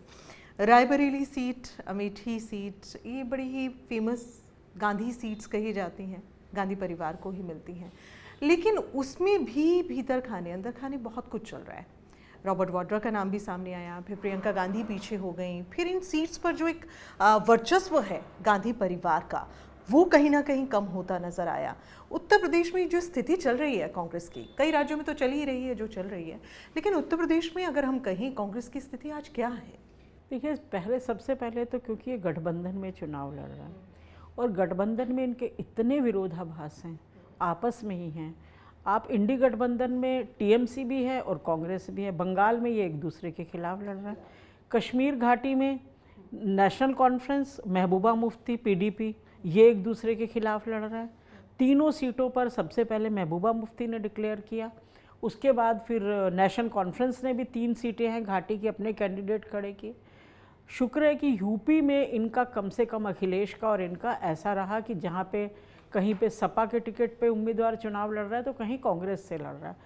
[SPEAKER 1] रायबरेली सीट, अमेठी सीट, ये बड़ी ही फेमस गांधी सीट्स कही जाती हैं, गांधी परिवार को ही मिलती हैं, लेकिन उसमें भी भीतर खाने अंदर खाने बहुत कुछ चल रहा है। रॉबर्ट वाड्रा का नाम भी सामने आया, फिर प्रियंका गांधी पीछे हो गई, फिर इन सीट्स पर जो एक वर्चस्व है गांधी परिवार का वो कहीं ना कहीं कम होता नजर आया। उत्तर प्रदेश में जो स्थिति चल रही है कांग्रेस की, कई राज्यों में तो चल ही रही है जो चल रही है, लेकिन उत्तर प्रदेश में अगर हम कहें कांग्रेस की स्थिति आज क्या है?
[SPEAKER 3] देखिए, सबसे पहले तो क्योंकि ये गठबंधन में चुनाव लड़ रहा है और गठबंधन में इनके इतने विरोधाभास हैं, आपस में ही हैं। आप इंडी गठबंधन में टीएमसी भी है और कांग्रेस भी है, बंगाल में ये एक दूसरे के खिलाफ लड़ रहा है, कश्मीर घाटी में national conference, Mehbooba Mufti, PDP, ये एक दूसरे के खिलाफ लड़ रहा है। तीनों सीटों पर सबसे पहले महबूबा मुफ्ती ने डिक्लेयर किया, उसके बाद फिर नेशनल कॉन्फ्रेंस ने भी 3 सीटें हैं घाटी की, अपने कैंडिडेट खड़े किए। शुक्र है कि यूपी में इनका कम से कम अखिलेश का और इनका ऐसा रहा कि जहाँ पे कहीं पे सपा के टिकट पे उम्मीदवार चुनाव लड़ रहा है तो कहीं कांग्रेस से लड़ रहा है।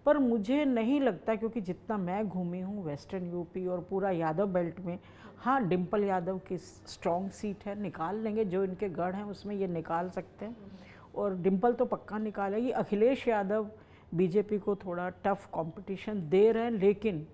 [SPEAKER 3] पर मुझे नहीं लगता, क्योंकि जितना मैं घूमी हूँ वेस्टर्न यूपी और पूरा यादव बेल्ट में, हाँ डिम्पल यादव की स्ट्रॉन्ग सीट है, निकाल लेंगे, जो इनके गढ़ हैं उसमें ये निकाल सकते हैं और डिम्पल तो पक्का निकालेगी। अखिलेश यादव बीजेपी को थोड़ा टफ कंपटीशन दे रहे हैं, लेकिन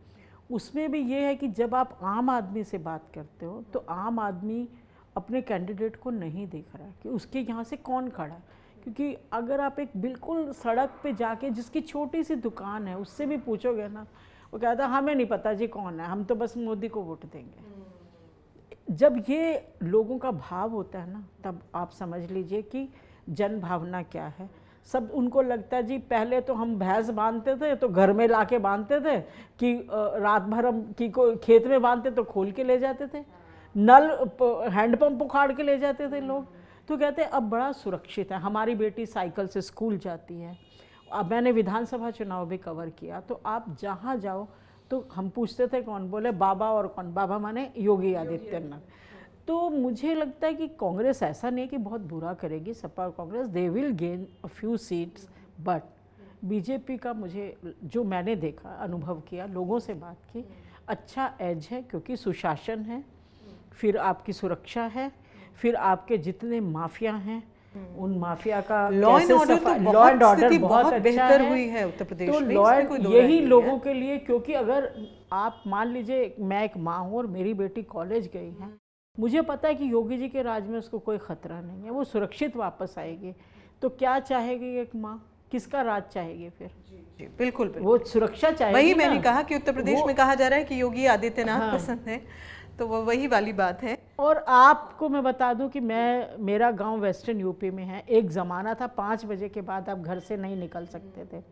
[SPEAKER 3] उसमें भी ये है कि जब आप आम आदमी से बात करते हो तो आम आदमी अपने कैंडिडेट को नहीं देख रहा है कि उसके यहाँ से कौन खड़ा है। क्योंकि अगर आप एक बिल्कुल सड़क पे जाके जिसकी छोटी सी दुकान है उससे भी पूछोगे ना, वो कहता है हमें नहीं पता जी कौन है, हम तो बस मोदी को वोट देंगे। जब ये लोगों का भाव होता है ना, तब आप समझ लीजिए कि जन भावना क्या है। सब उनको लगता है जी पहले तो हम भैंस बांधते थे तो घर में लाके बांधते थे, कि रात भर हम की को खेत में बांधते तो खोल के ले जाते थे, नल हैंडपंप उखाड़ के ले जाते थे लोग। तो कहते हैं अब बड़ा सुरक्षित है, हमारी बेटी साइकिल से स्कूल जाती है। अब मैंने विधानसभा चुनाव भी कवर किया, तो आप जहाँ जाओ तो हम पूछते थे कौन, बोले बाबा, और कौन, बाबा माने योगी आदित्यनाथ। तो मुझे लगता है कि कांग्रेस ऐसा नहीं कि बहुत बुरा करेगी, सपा और Congress they will gain a few seats, but BJP का मुझे जो मैंने देखा, अनुभव किया, लोगों से बात की, अच्छा एज है, क्योंकि सुशासन है, फिर आपकी सुरक्षा है, फिर आपके जितने माफिया हैं उन माफिया का
[SPEAKER 1] लॉ एंड ऑर्डर बहुत
[SPEAKER 3] अच्छा
[SPEAKER 1] बेहतर हुई है उत्तर प्रदेश
[SPEAKER 3] तो
[SPEAKER 1] में,
[SPEAKER 3] लॉ
[SPEAKER 1] इसमें कोई दो राय
[SPEAKER 3] यही
[SPEAKER 1] नहीं
[SPEAKER 3] लोगों
[SPEAKER 1] है।
[SPEAKER 3] के लिए, क्योंकि अगर आप मान लीजिए मैं एक माँ हूँ और मेरी बेटी कॉलेज गई है, मुझे पता है कि योगी जी के राज में उसको कोई खतरा नहीं है, वो सुरक्षित वापस आएगी, तो क्या चाहेगी एक माँ, किसका राज चाहेगी फिर?
[SPEAKER 1] जी बिल्कुल,
[SPEAKER 3] वो सुरक्षा चाहेगी।
[SPEAKER 1] वही मैंने कहा कि उत्तर प्रदेश में कहा जा रहा है कि योगी आदित्यनाथ पसंद है, तो वो वही वाली बात है।
[SPEAKER 3] और आपको मैं बता दूं कि मेरा गांव वेस्टर्न यूपी में है। एक ज़माना था 5 बजे के बाद आप घर से नहीं निकल सकते थे।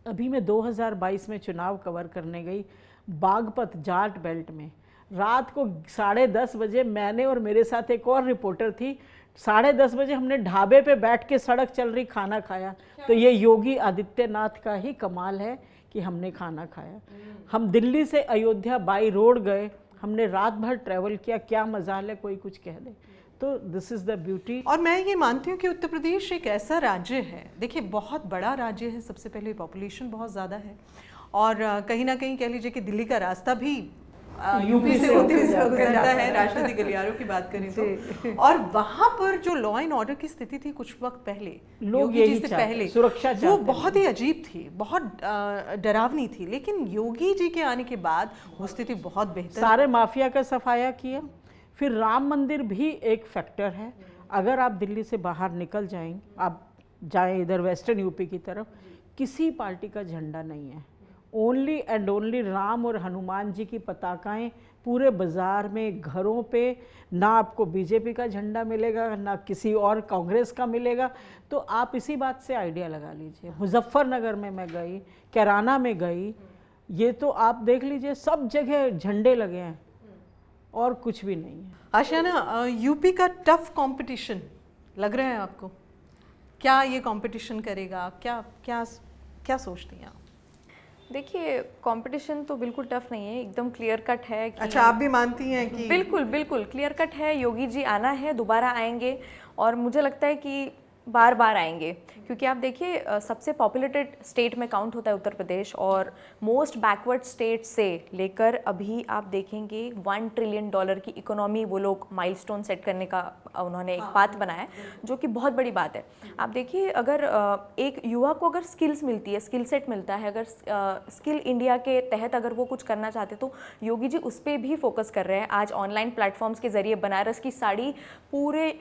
[SPEAKER 3] अभी मैं 2022 में चुनाव कवर करने गई बागपत जाट बेल्ट में, रात को 10:30 बजे मैंने और मेरे साथ एक और रिपोर्टर थी, 10:30 बजे हमने ढाबे पे बैठ के, सड़क चल रही, खाना खाया। तो ये योगी आदित्यनाथ का ही कमाल है कि हमने खाना खाया। हम दिल्ली से अयोध्या बाई रोड गए, हमने रात भर ट्रैवल किया, क्या मजाल है कोई कुछ कह दे। तो दिस इज़ द ब्यूटी।
[SPEAKER 1] और मैं ये मानती हूँ कि उत्तर प्रदेश एक ऐसा राज्य है, देखिए बहुत बड़ा राज्य है, सबसे पहले पॉपुलेशन बहुत ज़्यादा है, और कहीं ना कहीं कह लीजिए कि दिल्ली का रास्ता भी यूपी से होते हुए गुजरता है, राष्ट्रपति गलियारों की बात करें तो। और वहाँ पर जो लॉ एंड ऑर्डर की स्थिति थी कुछ वक्त पहले,
[SPEAKER 3] लोग
[SPEAKER 1] योगी जी से पहले,
[SPEAKER 3] सुरक्षा
[SPEAKER 1] वो बहुत ही अजीब थी, बहुत डरावनी थी, लेकिन योगी जी के आने के बाद वो स्थिति बहुत बेहतर,
[SPEAKER 3] सारे माफिया का सफाया किया। फिर राम मंदिर भी एक फैक्टर है। अगर आप दिल्ली से बाहर निकल जाएं, आप जाएं इधर वेस्टर्न यूपी की तरफ, किसी पार्टी का झंडा नहीं है, ओनली एंड ओनली राम और हनुमान जी की पताकाएं पूरे बाज़ार में, घरों पे। ना आपको बीजेपी का झंडा मिलेगा, ना किसी और कांग्रेस का मिलेगा। तो आप इसी बात से आइडिया लगा लीजिए। मुजफ्फरनगर में मैं गई, कैराना में गई, ये तो आप देख लीजिए सब जगह झंडे लगे हैं और कुछ भी नहीं है।
[SPEAKER 1] आशियाना, यूपी का टफ कंपटीशन लग रहा है आपको? क्या ये कंपटीशन करेगा? क्या क्या क्या सोचती हैं आप?
[SPEAKER 4] देखिए कंपटीशन तो बिल्कुल टफ नहीं है, एकदम क्लियर कट है कि
[SPEAKER 1] अच्छा, आप भी मानती हैं कि
[SPEAKER 4] बिल्कुल बिल्कुल क्लियर कट है। योगी जी आना है, दोबारा आएंगे और मुझे लगता है कि बार बार आएंगे, क्योंकि आप देखिए सबसे पॉपुलेटेड स्टेट में काउंट होता है उत्तर प्रदेश, और मोस्ट बैकवर्ड स्टेट से लेकर अभी आप देखेंगे $1 ट्रिलियन की इकोनॉमी वो लोग माइलस्टोन सेट करने का उन्होंने एक पाथ बनाया है, जो कि बहुत बड़ी बात है। आप देखिए अगर एक युवा को अगर स्किल्स मिलती है, स्किल सेट मिलता है, अगर स्किल इंडिया के तहत अगर वो कुछ करना चाहते तो योगी जी उस पर भी फोकस कर रहे हैं। आज ऑनलाइन प्लेटफॉर्म्स के जरिए बनारस की साड़ी पूरे,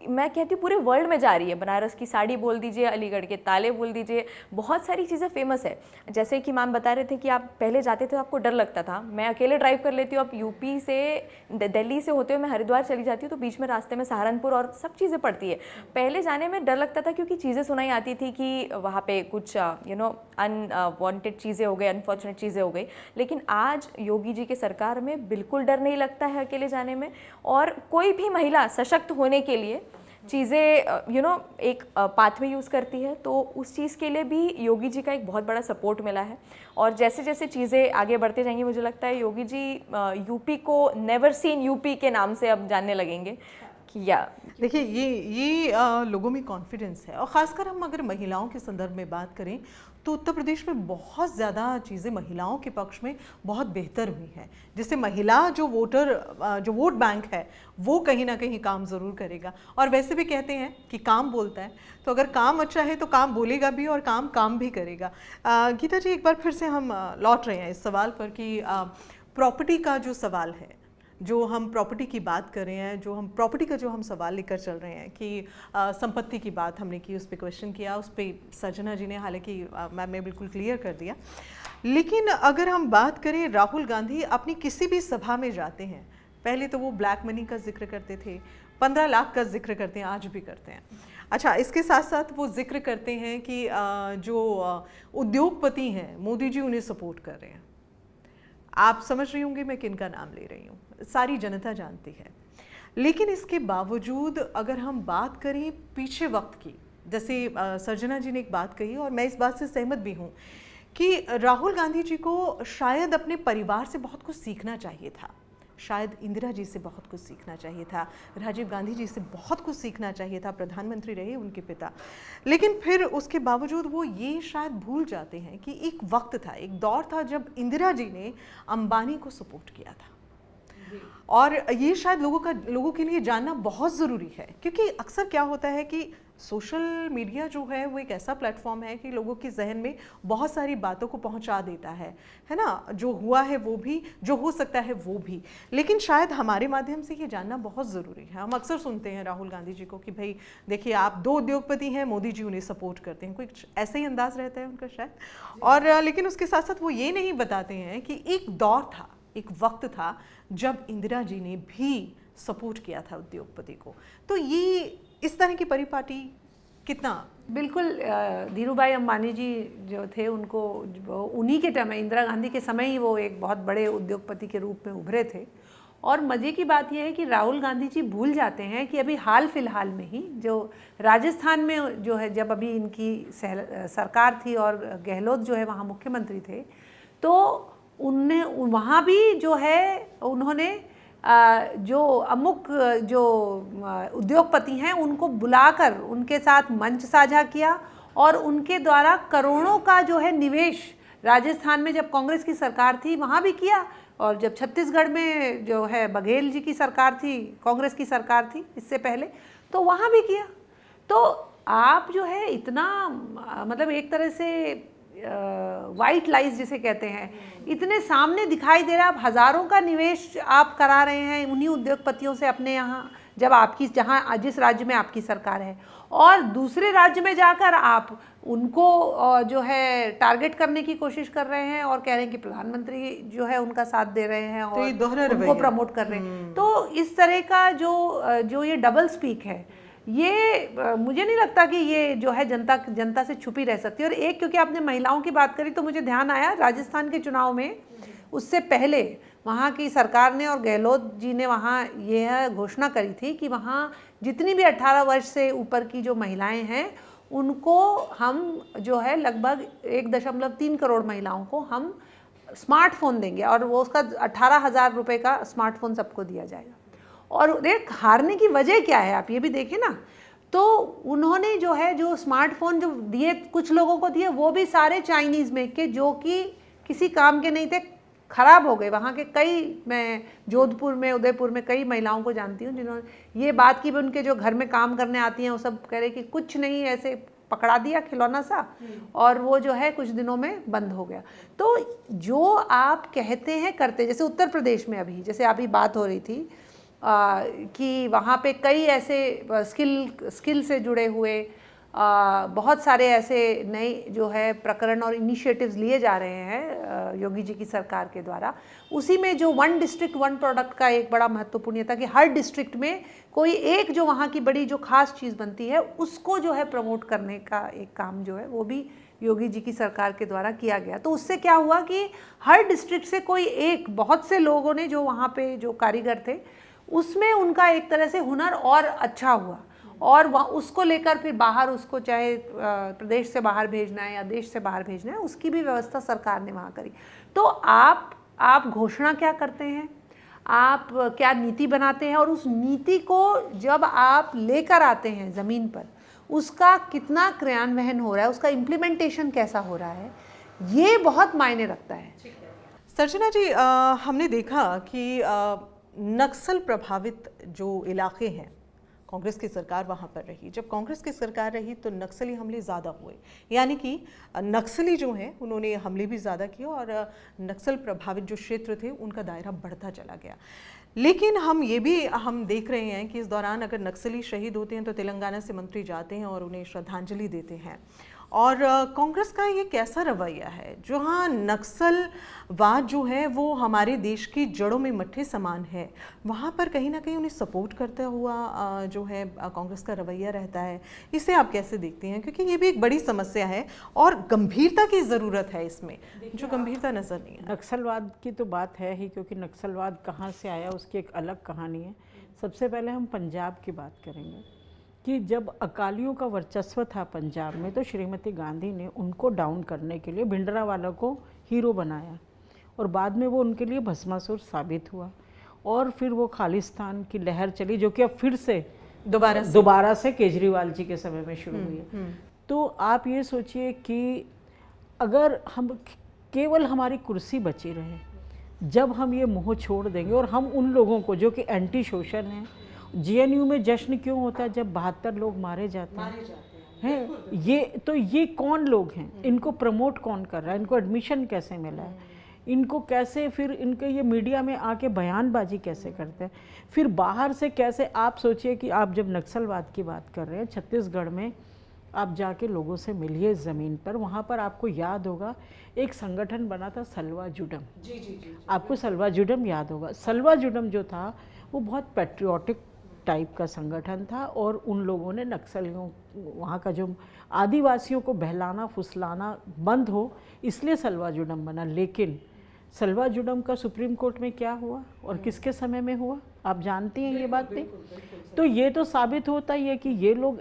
[SPEAKER 4] मैं कहती हूँ पूरे वर्ल्ड में जा रही है। बनारस की साड़ी बोल दीजिए, अलीगढ़ के ताले बोल दीजिए, बहुत सारी चीज़ें फेमस है। जैसे कि मैम बता रहे थे कि आप पहले जाते थे तो आपको डर लगता था, मैं अकेले ड्राइव कर लेती हूँ, अब यूपी से दिल्ली से होते हुए मैं हरिद्वार चली जाती हूँ तो बीच में रास्ते में सहारनपुर और सब चीज़ें पड़ती है। पहले जाने में डर लगता था क्योंकि चीज़ें सुनाई आती थी कि वहाँ पे कुछ अनवांटेड चीज़ें हो गई, अनफॉर्चुनेट चीज़ें हो गई, लेकिन आज योगी जी के सरकार में बिल्कुल डर नहीं लगता है अकेले जाने में। और कोई भी महिला सशक्त होने के लिए चीज़ें एक पाथ में यूज़ करती है, तो उस चीज़ के लिए भी योगी जी का एक बहुत बड़ा सपोर्ट मिला है। और जैसे जैसे चीज़ें आगे बढ़ते जाएंगी, मुझे लगता है योगी जी यूपी को नेवर सीन यूपी के नाम से अब जानने लगेंगे कि या
[SPEAKER 1] देखिए ये लोगों में कॉन्फिडेंस है। और ख़ासकर हम अगर महिलाओं के संदर्भ में बात करें तो उत्तर प्रदेश में बहुत ज़्यादा चीज़ें महिलाओं के पक्ष में बहुत बेहतर हुई हैं, जिससे महिला जो वोट बैंक है वो कहीं ना कहीं काम ज़रूर करेगा। और वैसे भी कहते हैं कि काम बोलता है, तो अगर काम अच्छा है तो काम बोलेगा भी और काम भी करेगा। गीता जी, एक बार फिर से हम लौट रहे हैं इस सवाल पर कि प्रॉपर्टी का जो सवाल है, जो हम प्रॉपर्टी की बात कर रहे हैं, जो हम प्रॉपर्टी का जो हम सवाल लेकर चल रहे हैं कि संपत्ति की बात हमने की, उस पर क्वेश्चन किया, उस पर सजना जी ने हालांकि मैम ने बिल्कुल क्लियर कर दिया। लेकिन अगर हम बात करें, राहुल गांधी अपनी किसी भी सभा में जाते हैं, पहले तो वो ब्लैक मनी का जिक्र करते थे, 15 लाख का जिक्र करते हैं, आज भी करते हैं। अच्छा, इसके साथ साथ वो जिक्र करते हैं कि जो उद्योगपति हैं मोदी जी उन्हें सपोर्ट कर रहे हैं। आप समझ रही होंगी मैं किन का नाम ले रही हूँ, सारी जनता जानती है। लेकिन इसके बावजूद अगर हम बात करें पीछे वक्त की, जैसे सर्जना जी ने एक बात कही और मैं इस बात से सहमत भी हूँ कि राहुल गांधी जी को शायद अपने परिवार से बहुत कुछ सीखना चाहिए था, शायद इंदिरा जी से बहुत कुछ सीखना चाहिए था, राजीव गांधी जी से बहुत कुछ सीखना चाहिए था, प्रधानमंत्री रहे उनके पिता। लेकिन फिर उसके बावजूद वो ये शायद भूल जाते हैं कि एक वक्त था, एक दौर था जब इंदिरा जी ने अंबानी को सपोर्ट किया था। और ये शायद लोगों के लिए जानना बहुत ज़रूरी है, क्योंकि अक्सर क्या होता है कि सोशल मीडिया जो है वो एक ऐसा प्लेटफॉर्म है कि लोगों के जहन में बहुत सारी बातों को पहुंचा देता है ना, जो हुआ है वो भी, जो हो सकता है वो भी। लेकिन शायद हमारे माध्यम से ये जानना बहुत ज़रूरी है। हम अक्सर सुनते हैं राहुल गांधी जी को कि भाई देखिए आप 2 उद्योगपति हैं, मोदी जी उन्हें सपोर्ट करते हैं, कुछ ऐसा ही अंदाज रहता है उनका शायद। और लेकिन उसके साथ साथ वो ये नहीं बताते हैं कि एक दौर था, एक वक्त था जब इंदिरा जी ने भी सपोर्ट किया था उद्योगपति को। तो ये इस तरह की परिपाटी कितना
[SPEAKER 2] बिल्कुल धीरूभाई अंबानी जी जो थे उनको उन्हीं के टाइम, इंदिरा गांधी के समय ही वो एक बहुत बड़े उद्योगपति के रूप में उभरे थे। और मज़े की बात यह है कि राहुल गांधी जी भूल जाते हैं कि अभी हाल फिलहाल में ही जो राजस्थान में जो है, जब अभी इनकी सरकार थी और गहलोत जो है वहाँ मुख्यमंत्री थे, तो उनने वहाँ भी जो है उन्होंने जो अमुक जो उद्योगपति हैं उनको बुलाकर उनके साथ मंच साझा किया और उनके द्वारा करोड़ों का जो है निवेश राजस्थान में जब कांग्रेस की सरकार थी वहाँ भी किया, और जब छत्तीसगढ़ में जो है बघेल जी की सरकार थी, कांग्रेस की सरकार थी इससे पहले, तो वहाँ भी किया। तो आप जो है इतना मतलब एक तरह से वाइट लाइज जिसे कहते हैं, इतने सामने दिखाई दे रहा है। आप हज़ारों का निवेश आप करा रहे हैं उन्हीं उद्योगपतियों से अपने यहाँ, जब आपकी जहाँ जिस राज्य में आपकी सरकार है, और दूसरे राज्य में जाकर आप उनको जो है टारगेट करने की कोशिश कर रहे हैं और कह रहे हैं कि प्रधानमंत्री जो है उनका साथ दे रहे हैं और
[SPEAKER 1] तो
[SPEAKER 2] उनको प्रमोट कर रहे हैं। तो इस तरह का जो ये डबल स्पीक है, ये मुझे नहीं लगता कि ये जो है जनता से छुपी रह सकती है। और एक, क्योंकि आपने महिलाओं की बात करी तो मुझे ध्यान आया राजस्थान के चुनाव में, उससे पहले वहाँ की सरकार ने और गहलोत जी ने वहाँ यह घोषणा करी थी कि वहाँ जितनी भी 18 वर्ष से ऊपर की जो महिलाएं हैं उनको हम जो है लगभग 1.3 करोड़ महिलाओं को हम स्मार्टफोन देंगे और वो उसका 18,000 रुपये का स्मार्टफोन सबको दिया जाएगा। और देख हारने की वजह क्या है, आप ये भी देखें ना, तो उन्होंने जो है जो स्मार्टफोन जो दिए कुछ लोगों को दिए वो भी सारे चाइनीज़ मेक के, जो कि किसी काम के नहीं थे, ख़राब हो गए। वहाँ के कई, मैं जोधपुर में, उदयपुर में कई महिलाओं को जानती हूँ जिन्होंने ये बात की भी, उनके जो घर में काम करने आती हैं वो सब कह रहे कि कुछ नहीं, ऐसे पकड़ा दिया खिलौना सा और वो जो है कुछ दिनों में बंद हो गया। तो जो आप कहते हैं करते, जैसे उत्तर प्रदेश में अभी जैसे अभी बात हो रही थी कि वहाँ पे कई ऐसे स्किल से जुड़े हुए बहुत सारे ऐसे नए जो है प्रकरण और इनिशिएटिव्स लिए जा रहे हैं योगी जी की सरकार के द्वारा। उसी में जो 1 डिस्ट्रिक्ट 1 प्रोडक्ट का एक बड़ा महत्वपूर्ण था कि हर डिस्ट्रिक्ट में कोई एक जो वहाँ की बड़ी जो खास चीज़ बनती है उसको जो है प्रमोट करने का एक काम जो है वो भी योगी जी की सरकार के द्वारा किया गया। तो उससे क्या हुआ कि हर डिस्ट्रिक्ट से कोई एक, बहुत से लोगों ने जो वहाँ पे जो कारीगर थे उसमें उनका एक तरह से हुनर और अच्छा हुआ और वह उसको लेकर फिर बाहर, उसको चाहे प्रदेश से बाहर भेजना है या देश से बाहर भेजना है, उसकी भी व्यवस्था सरकार ने वहाँ करी। तो आप घोषणा क्या करते हैं, आप क्या नीति बनाते हैं और उस नीति को जब आप लेकर आते हैं ज़मीन पर, उसका कितना क्रियान्वयन हो रहा है, उसका इम्प्लीमेंटेशन कैसा हो रहा है, ये बहुत मायने रखता है।
[SPEAKER 1] सर्जना जी, हमने देखा कि नक्सल प्रभावित जो इलाके हैं, कांग्रेस की सरकार वहाँ पर रही। जब कांग्रेस की सरकार रही तो नक्सली हमले ज़्यादा हुए, यानी कि नक्सली जो हैं उन्होंने हमले भी ज़्यादा किए और नक्सल प्रभावित जो क्षेत्र थे उनका दायरा बढ़ता चला गया। लेकिन हम देख रहे हैं कि इस दौरान अगर नक्सली शहीद होते हैं तो तेलंगाना से मंत्री जाते हैं और उन्हें श्रद्धांजलि देते हैं। और कांग्रेस का ये कैसा रवैया है, जहाँ नक्सलवाद जो है वो हमारे देश की जड़ों में मट्ठे समान है, वहाँ पर कहीं ना कहीं उन्हें सपोर्ट करता हुआ जो है कांग्रेस का रवैया रहता है। इसे आप कैसे देखते हैं, क्योंकि ये भी एक बड़ी समस्या है और गंभीरता की ज़रूरत है इसमें, जो गंभीरता नज़र नहीं है।
[SPEAKER 3] नक्सलवाद की तो बात है ही, क्योंकि नक्सलवाद कहाँ से आया उसकी एक अलग कहानी है। सबसे पहले हम पंजाब की बात करेंगे कि जब अकालियों का वर्चस्व था पंजाब में तो श्रीमती गांधी ने उनको डाउन करने के लिए भिंडरावाला को हीरो बनाया और बाद में वो उनके लिए भस्मासुर साबित हुआ और फिर वो खालिस्तान की लहर चली, जो कि अब फिर से दोबारा से केजरीवाल जी के समय में शुरू हुई है। तो आप ये सोचिए कि अगर हम केवल हमारी कुर्सी बची रहे, जब हम ये मोह छोड़ देंगे और हम उन लोगों को जो कि एंटी सोशल हैं, जेएनयू में जश्न क्यों होता है जब 72 लोग मारे जाते हैं? ये कौन लोग हैं, इनको प्रमोट कौन कर रहा है, इनको एडमिशन कैसे मिला है, इनको कैसे फिर इनके ये मीडिया में आके बयानबाजी कैसे करते हैं, फिर बाहर से कैसे। आप सोचिए कि आप जब नक्सलवाद की बात कर रहे हैं, छत्तीसगढ़ में आप जाके लोगों से मिलिए ज़मीन पर, वहाँ पर आपको याद होगा एक संगठन बना था सलवा जुडम। जी। आपको सलवा जुडम याद होगा। सलवा जुडम जो था वो बहुत पैट्रियोटिक टाइप का संगठन था और उन लोगों ने नक्सलियों, वहाँ का जो आदिवासियों को बहलाना फुसलाना बंद हो, इसलिए सलवा जुडम बना। लेकिन सलवा जुडम का सुप्रीम कोर्ट में क्या हुआ और किसके समय में हुआ, आप जानती हैं ये बातें। तो ये तो साबित होता ही है कि ये लोग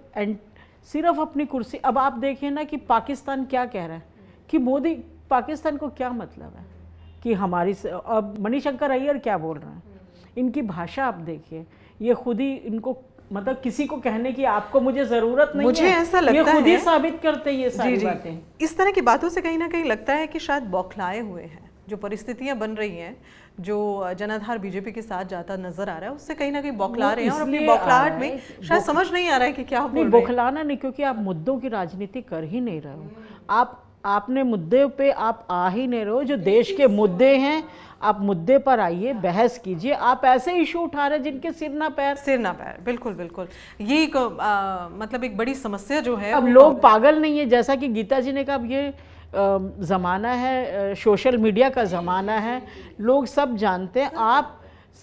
[SPEAKER 3] सिर्फ अपनी कुर्सी। अब आप देखें ना कि पाकिस्तान क्या कह रहा है कि मोदी, पाकिस्तान को क्या मतलब है कि हमारी, अब मणिशंकर अय्यर क्या बोल रहे हैं, इनकी भाषा आप देखिए, ये खुद ही इनको मतलब किसी को कहने की आपको मुझे जरूरत नहीं
[SPEAKER 1] मुझे
[SPEAKER 3] है,
[SPEAKER 1] ऐसा लगता
[SPEAKER 3] ये खुद ही
[SPEAKER 1] है
[SPEAKER 3] साबित करते हैं ये सारी बातें।
[SPEAKER 1] इस तरह की बातों से कहीं ना कहीं लगता है कि शायद बौखलाए हुए हैं। जो परिस्थितियां बन रही हैं, जो जनाधार बीजेपी के साथ जाता नजर आ रहा है, उससे कहीं ना कहीं बौखला रहे हैं और अपनी बौखलाहट में शायद समझ नहीं आ रहा है कि क्या बोल रहे हैं।
[SPEAKER 3] बौखलाना नहीं, क्योंकि आप मुद्दों की राजनीति कर ही नहीं रहे हो। आपने मुद्दे पे आप आ ही नहीं रहे हो। जो देश के मुद्दे हैं, आप मुद्दे पर आइए, बहस कीजिए। आप ऐसे इशू उठा रहे हैं जिनके सिर ना पैर। बिल्कुल बिल्कुल, ये एक मतलब एक बड़ी समस्या जो है। अब लोग पागल नहीं है, जैसा कि गीता जी ने कहा, अब ये ज़माना है, सोशल मीडिया का ज़माना है, लोग सब जानते हैं।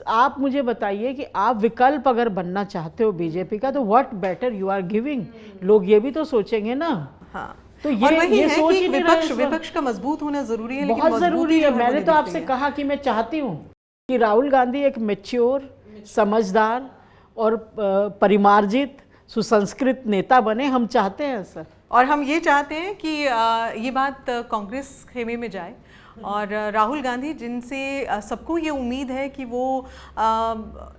[SPEAKER 3] आप मुझे बताइए कि आप विकल्प अगर बनना चाहते हो बीजेपी का, तो what better you are giving. लोग ये भी तो सोचेंगे ना।
[SPEAKER 1] हाँ,
[SPEAKER 3] तो ये सोच ही नहीं रहे।
[SPEAKER 1] विपक्ष का मजबूत होना जरूरी है,
[SPEAKER 3] बहुत जरूरी है। मैंने तो आपसे कहा कि मैं चाहती हूँ कि राहुल गांधी एक मैच्योर, समझदार और परिमार्जित, सुसंस्कृत नेता बने। हम चाहते हैं सर।
[SPEAKER 1] और हम ये चाहते हैं कि ये बात कांग्रेस खेमे में जाए और राहुल गांधी, जिनसे सबको ये उम्मीद है कि वो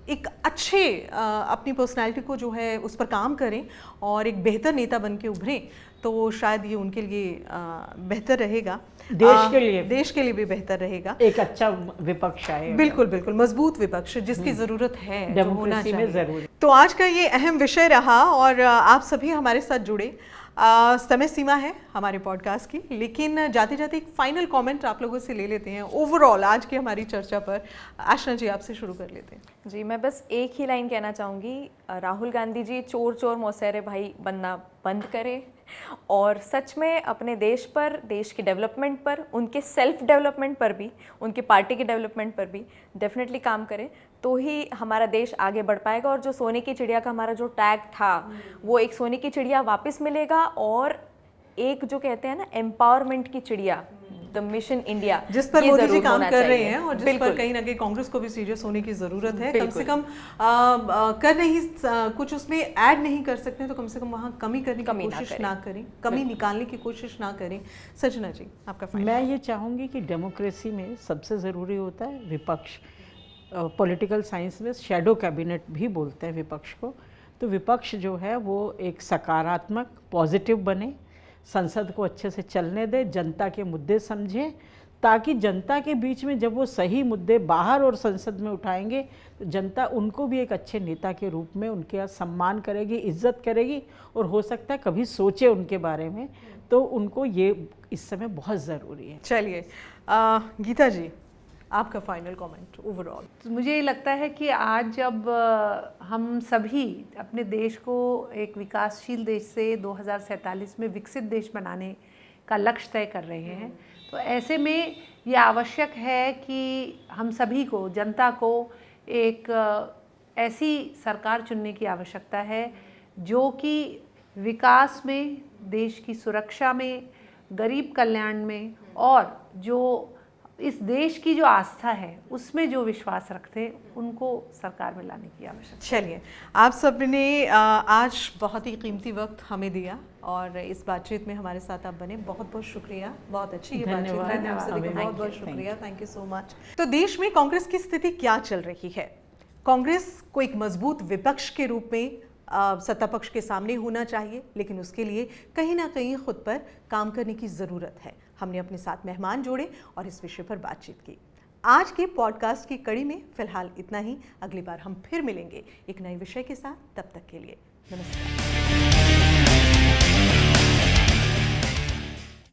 [SPEAKER 1] एक अच्छे अपनी पर्सनालिटी को जो है उस पर काम करें और एक बेहतर नेता बन के उभरें, तो शायद ये उनके लिए बेहतर रहेगा, देश के लिए भी बेहतर रहेगा।
[SPEAKER 3] एक अच्छा विपक्ष आए,
[SPEAKER 1] बिल्कुल बिल्कुल मजबूत विपक्ष जिसकी जरूरत है, जो होना
[SPEAKER 3] डेमोक्रेसी में जरूर।
[SPEAKER 1] तो आज का ये अहम विषय रहा और आप सभी हमारे साथ जुड़े। समय सीमा है हमारे पॉडकास्ट की, लेकिन जाते जाते एक फाइनल कमेंट आप लोगों से ले लेते हैं ओवरऑल आज की हमारी चर्चा पर। आशना जी, आपसे शुरू कर लेते हैं।
[SPEAKER 4] जी, मैं बस एक ही लाइन कहना चाहूँगी, राहुल गांधी जी चोर चोर मौसेरे भाई बनना बंद करें और सच में अपने देश पर, देश के डेवलपमेंट पर, उनके सेल्फ डेवलपमेंट पर भी, उनके पार्टी के डेवलपमेंट पर भी डेफिनेटली काम करें, तो ही हमारा देश आगे बढ़ पाएगा और जो सोने की चिड़िया का हमारा जो टैग था वो एक सोने की चिड़िया वापस मिलेगा और एक जो कहते हैं ना एम्पावरमेंट की चिड़िया, द मिशन इंडिया,
[SPEAKER 1] जिस पर मोदी जी काम कर रहे हैं और जिस पर कहीं ना कहीं कांग्रेस को भी सीरियस होने की जरूरत है। कम से कम कर नहीं कुछ उसमें ऐड नहीं कर सकते तो कम से कम वहाँ कमी करने की कोशिश ना करें, कमी निकालने की कोशिश ना करें। सजना जी, आपका फाइनल।
[SPEAKER 3] मैं ये चाहूँगी कि डेमोक्रेसी में सबसे ज़रूरी होता है विपक्ष। पॉलिटिकल साइंस में शैडो कैबिनेट भी बोलते हैं विपक्ष को। तो विपक्ष जो है वो एक सकारात्मक पॉजिटिव बने, संसद को अच्छे से चलने दे, जनता के मुद्दे समझे, ताकि जनता के बीच में जब वो सही मुद्दे बाहर और संसद में उठाएंगे तो जनता उनको भी एक अच्छे नेता के रूप में उनके सम्मान करेगी, इज्जत करेगी और हो सकता है कभी सोचे उनके बारे में। तो उनको ये इस समय बहुत ज़रूरी है।
[SPEAKER 1] चलिए गीता जी, आपका फाइनल कमेंट ओवरऑल।
[SPEAKER 2] तो मुझे ये लगता है कि आज जब हम सभी अपने देश को एक विकासशील देश से 2047 में विकसित देश बनाने का लक्ष्य तय कर रहे हैं, तो ऐसे में ये आवश्यक है कि हम सभी को, जनता को एक ऐसी सरकार चुनने की आवश्यकता है जो कि विकास में, देश की सुरक्षा में, गरीब कल्याण में और जो इस देश की जो आस्था है उसमें जो विश्वास रखते हैं उनको सरकार में लाने की आवश्यकता।
[SPEAKER 1] चलिए, आप सब ने आज बहुत ही कीमती वक्त हमें दिया और इस बातचीत में हमारे साथ आप बने, बहुत बहुत शुक्रिया। बहुत अच्छी ये बातचीत रही, आप सभी का बहुत बहुत शुक्रिया, थैंक यू सो मच। तो देश में कांग्रेस की स्थिति क्या चल रही है? कांग्रेस को एक मजबूत विपक्ष के रूप में सत्ता पक्ष के सामने होना चाहिए, लेकिन उसके लिए कहीं ना कहीं खुद पर काम करने की ज़रूरत है। हमने अपने साथ मेहमान जोड़े और इस विषय पर बातचीत की। आज के पॉडकास्ट की कड़ी में फिलहाल इतना ही। अगली बार हम फिर मिलेंगे एक नए विषय के साथ। तब तक के लिए नमस्कार।